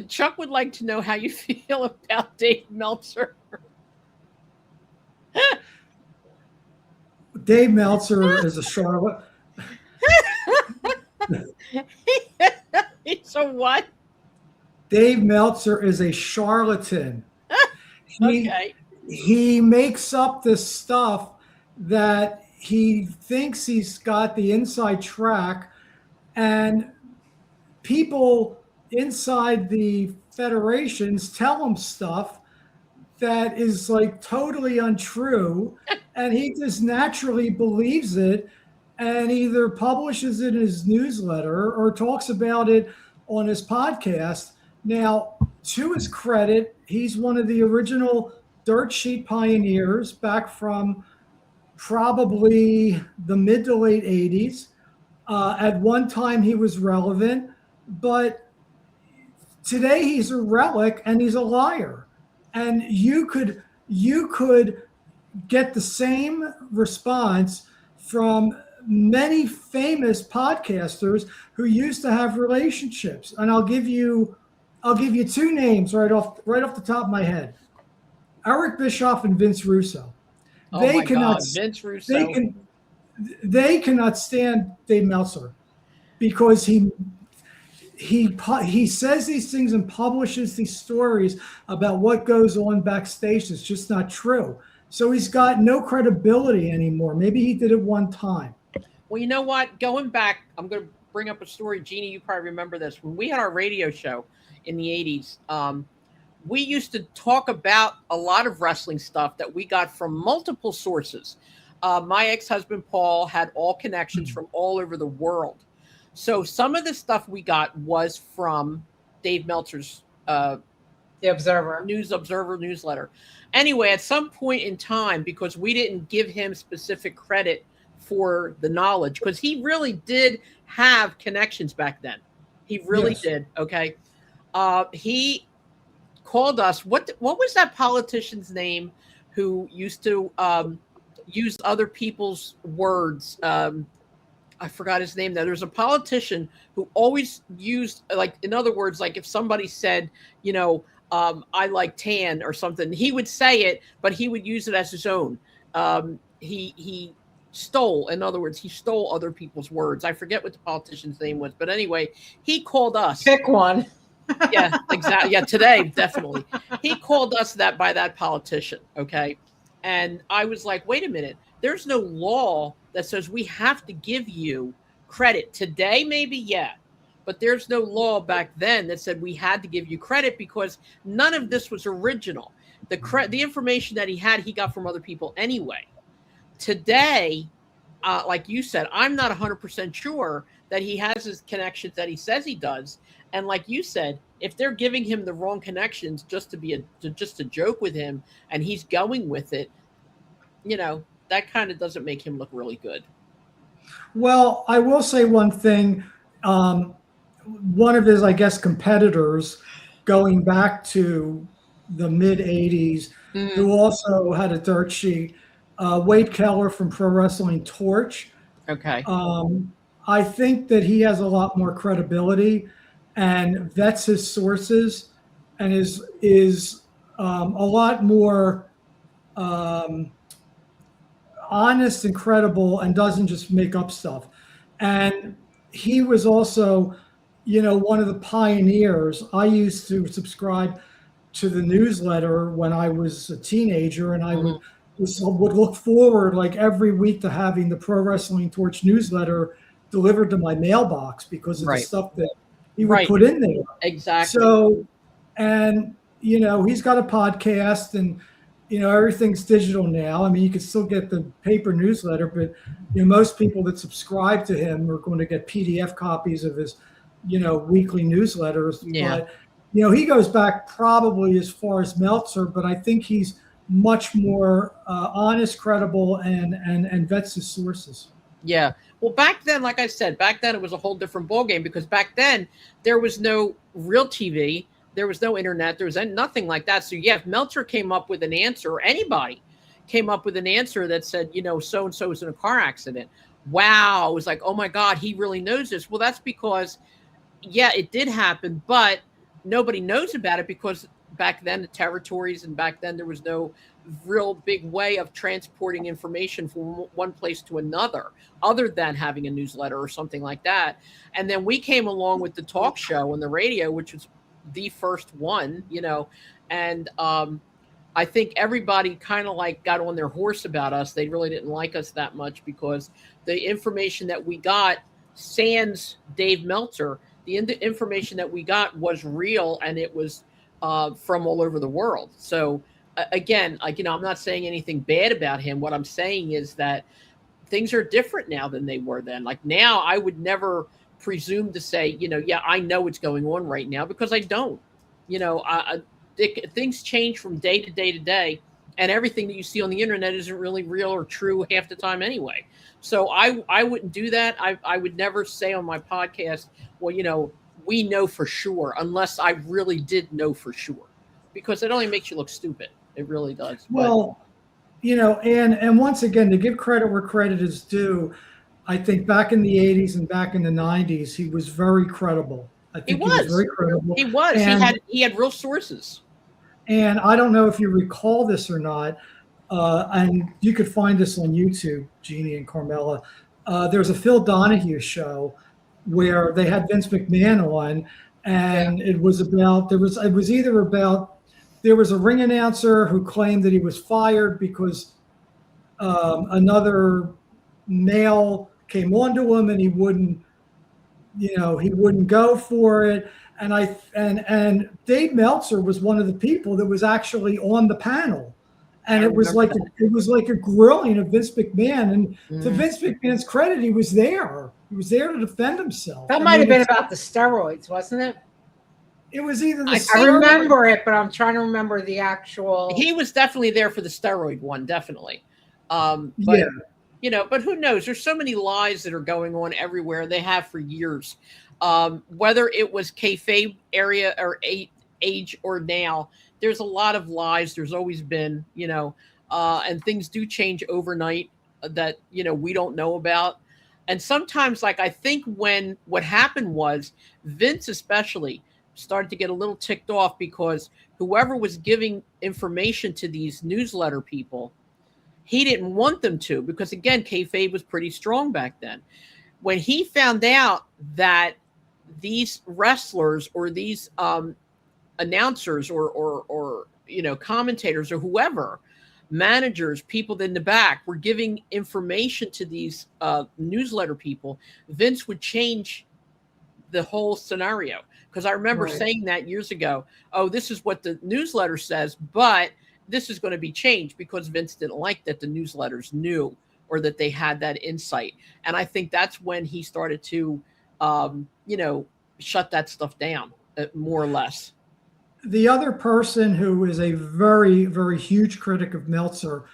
Chuck would like to know how you feel about Dave Meltzer. Dave Meltzer is a Charlotte. So what? Dave Meltzer is a charlatan. Okay. He makes up this stuff that he thinks he's got the inside track, and people inside the federations tell him stuff that is like totally untrue, and he just naturally believes it and either publishes it in his newsletter or talks about it on his podcast. Now, to his credit, he's one of the original dirt sheet pioneers back from probably the mid to late 80s. At one time he was relevant, but today he's a relic and he's a liar. And you could get the same response from many famous podcasters who used to have relationships. And I'll give you two names right off the top of my head. Eric Bischoff and Vince Russo. Vince Russo. They cannot stand Dave Meltzer because he says these things and publishes these stories about what goes on backstage that's just not true. So he's got no credibility anymore. Maybe he did it one time. Well, you know what? Going back, I'm going to bring up a story. Jeannie, you probably remember this. When we had our radio show in the 80s, we used to talk about a lot of wrestling stuff that we got from multiple sources. My ex-husband, Paul, had all connections from all over the world. So some of the stuff we got was from Dave Meltzer's The Observer newsletter. Anyway, at some point in time, because we didn't give him specific credit for the knowledge, because he really did have connections back then. He really did. Okay. He called us. What was that politician's name who used to use other people's words? I forgot his name now. There's a politician who always used, like, in other words, like if somebody said, I like tan or something, he would say it, but he would use it as his own. He stole, in other words, he stole other people's words. I forget what the politician's name was, but anyway, he called us. Pick one. Yeah, exactly. Yeah, today, definitely. He called us by that politician, okay? And I was like, wait a minute. There's no law that says we have to give you credit. Today, maybe, yeah. But there's no law back then that said we had to give you credit because none of this was original. The information that he had, he got from other people anyway. Today, like you said, I'm not 100% sure that he has his connections that he says he does. And like you said, if they're giving him the wrong connections just to joke with him and he's going with it, that kind of doesn't make him look really good. Well, I will say one thing. One of his, I guess, competitors going back to the mid 80s, who also had a dirt sheet, Wade Keller from Pro Wrestling Torch. Okay. I think that he has a lot more credibility and vets his sources and is a lot more honest and credible and doesn't just make up stuff. And he was also, one of the pioneers. I used to subscribe to the newsletter when I was a teenager, and I would look forward like every week to having the Pro Wrestling Torch newsletter delivered to my mailbox because of the stuff that he would put in there. Exactly. So And, you know, he's got a podcast and, you know, everything's digital now. I mean, you can still get the paper newsletter, but, you know, most people that subscribe to him are going to get PDF copies of his, you know, weekly newsletters. Yeah. But, you know, he goes back probably as far as Meltzer, but I think he's much more honest, credible, and vets his sources. Yeah. Well, back then, like I said, back then it was a whole different ballgame, because back then there was no real TV, there was no internet, there was nothing like that. So yeah, if Meltzer came up with an answer, or anybody came up with an answer that said, you know, so and so was in a car accident, wow, it was like, oh my God, he really knows this. Well, that's because, yeah, it did happen, but nobody knows about it because back then the territories, and back then there was no real big way of transporting information from one place to another other than having a newsletter or something like that. And then we came along with the talk show on the radio, which was the first one, you know, and I think everybody kind of like got on their horse about us. They really didn't like us that much because the information that we got, sans Dave Meltzer, the information that we got was real, and it was from all over the world. So again, like, you know, I'm not saying anything bad about him. What I'm saying is that things are different now than they were then. Like now, I would never presume to say, you know, yeah, I know what's going on right now, because I don't. You know, things change from day to day to day, and everything that you see on the internet isn't really real or true half the time anyway. So I wouldn't do that. I would never say on my podcast, well, you know, we know for sure, unless I really did know for sure, because it only makes you look stupid. It really does. Well, you know, and once again, to give credit where credit is due, I think back in the 80s and back in the 90s, he was very credible. I think he was very credible. He was. And he had real sources. And I don't know if you recall this or not, and you could find this on YouTube, Jeannie and Carmela. There's a Phil Donahue show where they had Vince McMahon on, and it was about there was a ring announcer who claimed that he was fired because another male came onto him and he wouldn't go for it. And Dave Meltzer was one of the people that was actually on the panel. And it was like a grilling of Vince McMahon. And to Vince McMahon's credit, he was there. He was there to defend himself. That might have been about the steroids, wasn't it? It was either I remember it, but I'm trying to remember the actual. He was definitely there for the steroid one, definitely. But, yeah. You know, but who knows? There's so many lies that are going on everywhere. They have for years. Whether it was kayfabe area or age or now, there's a lot of lies. There's always been, you know, and things do change overnight that, you know, we don't know about. And sometimes, like, I think what happened was Vince especially started to get a little ticked off because whoever was giving information to these newsletter people, he didn't want them to, because again, kayfabe was pretty strong back then. When he found out that these wrestlers or these announcers or you know, commentators or whoever, managers, people in the back were giving information to these newsletter people, Vince would change the whole scenario. Because I remember saying that years ago, oh, this is what the newsletter says, but this is going to be changed, because Vince didn't like that the newsletters knew or that they had that insight. And I think that's when he started to, you know, shut that stuff down, more or less. The other person who is a very, very huge critic of Meltzer,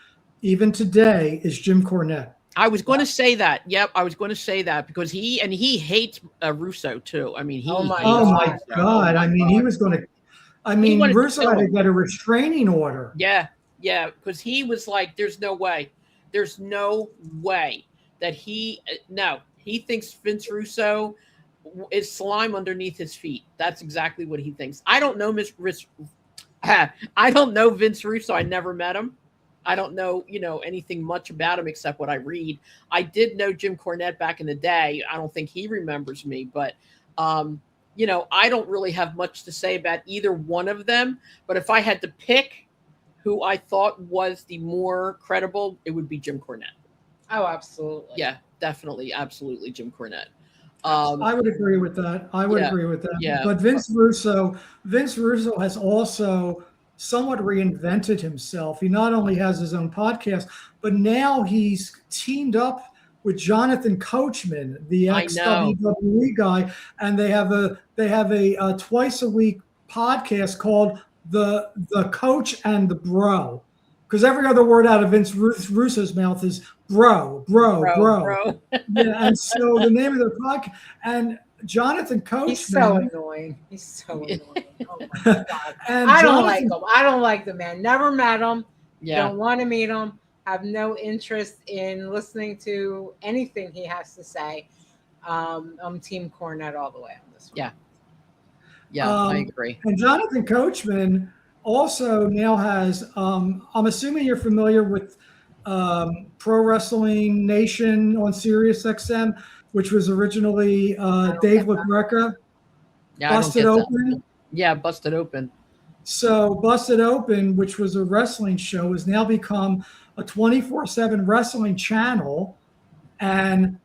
even today, is Jim Cornette. I was going to say that. Yep, I was going to say that, because he hates Russo too. I mean, oh my God! I mean, he was going to. I mean, Russo had to get a restraining order. Yeah, because he was like, "There's no way that he thinks Vince Russo is slime underneath his feet." That's exactly what he thinks. I don't know I don't know Vince Russo. I never met him. I don't know, you know, anything much about him except what I read. I did know Jim Cornette back in the day. I don't think he remembers me, but you know, I don't really have much to say about either one of them. But if I had to pick who I thought was the more credible, it would be Jim Cornette. Oh, absolutely. Yeah, definitely. Absolutely. Jim Cornette. I would agree with that. I would agree with that. Yeah. But Vince Russo has also somewhat reinvented himself. He not only has his own podcast, but now he's teamed up with Jonathan Coachman, the ex-WWE guy, and they have a twice a week podcast called the Coach and the Bro, because every other word out of Vince Russo's mouth is bro. Yeah, and so the name of their podcast, and Jonathan Coachman. He's so annoying. Oh my God. I don't like him. I don't like the man. Never met him. Yeah. Don't want to meet him. Have no interest in listening to anything he has to say. I'm Team Cornette all the way on this one. Yeah, I agree. And Jonathan Coachman also now has, I'm assuming you're familiar with Pro Wrestling Nation on Sirius XM, which was originally Dave LaGreca. Busted Open. Yeah, Busted Open. So Busted Open, which was a wrestling show, has now become a 24/7 wrestling channel, and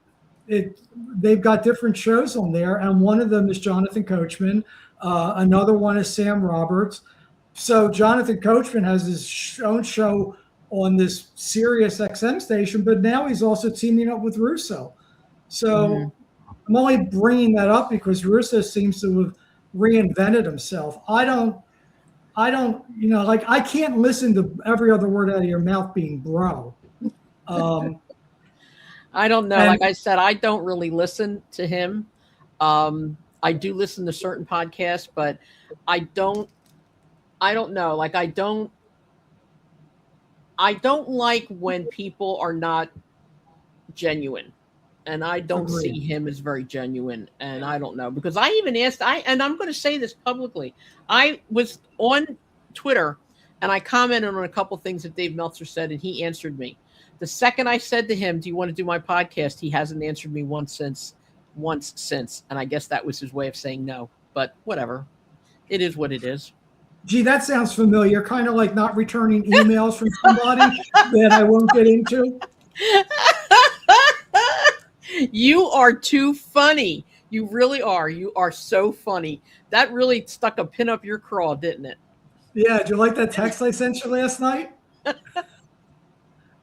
they've got different shows on there, and one of them is Jonathan Coachman. Another one is Sam Roberts. So Jonathan Coachman has his own show on this Sirius XM station, but now he's also teaming up with Russo. So I'm only bringing that up because Russo seems to have reinvented himself. I don't, like, I can't listen to every other word out of your mouth being bro. I don't know. Like I said, I don't really listen to him. I do listen to certain podcasts, but I don't know. Like, I don't like when people are not genuine. And I don't see him as very genuine. And I don't know, because I even asked, and I'm going to say this publicly. I was on Twitter and I commented on a couple things that Dave Meltzer said, and he answered me. The second I said to him, "Do you want to do my podcast?" he hasn't answered me once since. And I guess that was his way of saying no, but whatever. It is what it is. Gee, that sounds familiar. Kind of like not returning emails from somebody that I won't get into. You are too funny. You really are. You are so funny. That really stuck a pin up your craw, didn't it? Yeah. Did you like that text I sent you last night?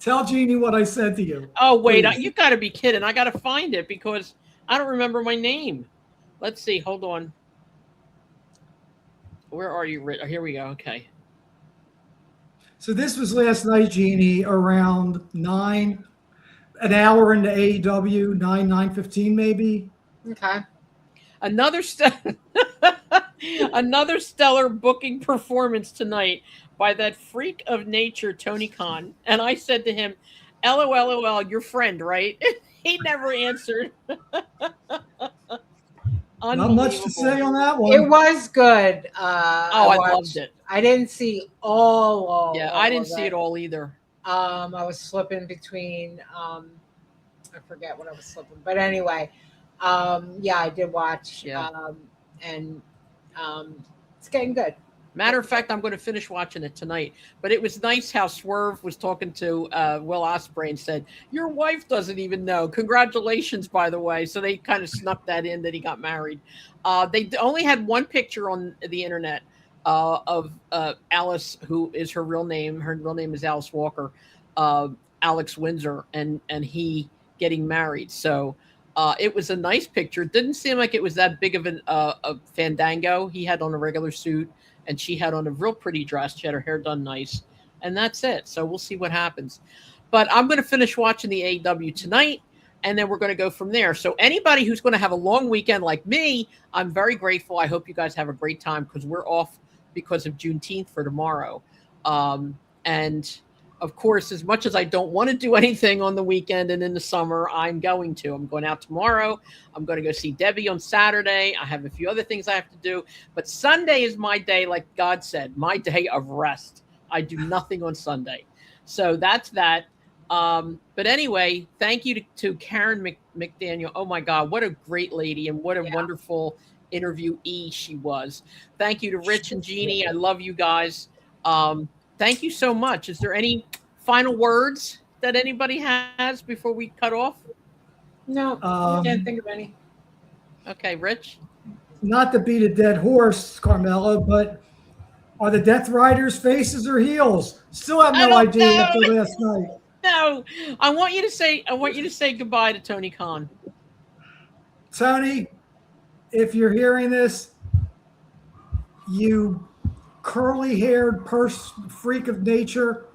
Tell Jeannie what I said to you. Oh, wait. You got to be kidding. I got to find it because I don't remember my name. Let's see. Hold on. Where are you? Here we go. Okay. So this was last night, Jeannie, around 9, an hour into AEW, 9:15 maybe. Okay. Another stellar booking performance tonight by that freak of nature, Tony Khan. And I said to him, LOL, your friend, right? He never answered. Not much to say on that one. It was good. I loved it. I didn't see all. Yeah, I didn't see it all either. I was slipping between. I forget what I was slipping, but anyway, yeah, I did watch. Yeah. And it's getting good. Matter of fact, I'm going to finish watching it tonight. But it was nice how Swerve was talking to Will Ospreay and said, "Your wife doesn't even know. Congratulations, by the way." So they kind of snuck that in that he got married. They only had one picture on the internet of Alice, who is her real name. Her real name is Alice Walker, Alex Windsor, and he getting married. So it was a nice picture. It didn't seem like it was that big of a fandango. He had on a regular suit, and she had on a real pretty dress. She had her hair done nice, and that's it. So we'll see what happens. But I'm going to finish watching the AEW tonight, and then we're going to go from there. So anybody who's going to have a long weekend like me, I'm very grateful. I hope you guys have a great time because we're off because of Juneteenth for tomorrow. And of course, as much as I don't want to do anything on the weekend and in the summer, I'm going to. I'm going out tomorrow. I'm going to go see Debbie on Saturday. I have a few other things I have to do. But Sunday is my day, like God said, my day of rest. I do nothing on Sunday. So that's that. But anyway, thank you to Karen McDaniel. Oh, my God, what a great lady and what a wonderful interviewee she was. Thank you to Rich and Jeannie. I love you guys. Thank you so much. Is there any final words that anybody has before we cut off? No, I can't think of any. Okay, Rich. Not to beat a dead horse, Carmela, but are the Death Riders faces or heels? Still have I no don't idea know. after last night. No, I want you to say goodbye to Tony Khan. Tony, if you're hearing this, you curly-haired freak of nature,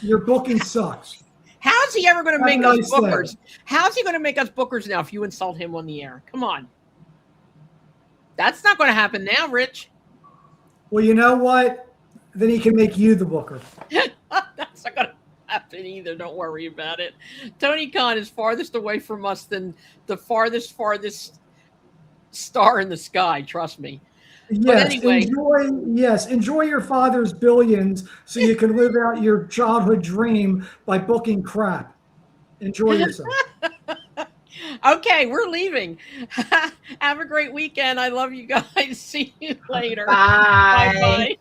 your booking sucks. How's he ever going to make us bookers? Day. How's he going to make us bookers now if you insult him on the air? Come on. That's not going to happen now, Rich. Well, you know what? Then he can make you the booker. That's not going to happen either. Don't worry about it. Tony Khan is farthest away from us than the farthest star in the sky. Trust me. Yes, but anyway, enjoy your father's billions so you can live out your childhood dream by booking crap. Enjoy yourself. Okay, we're leaving. Have a great weekend. I love you guys. See you later. Bye. Bye-bye.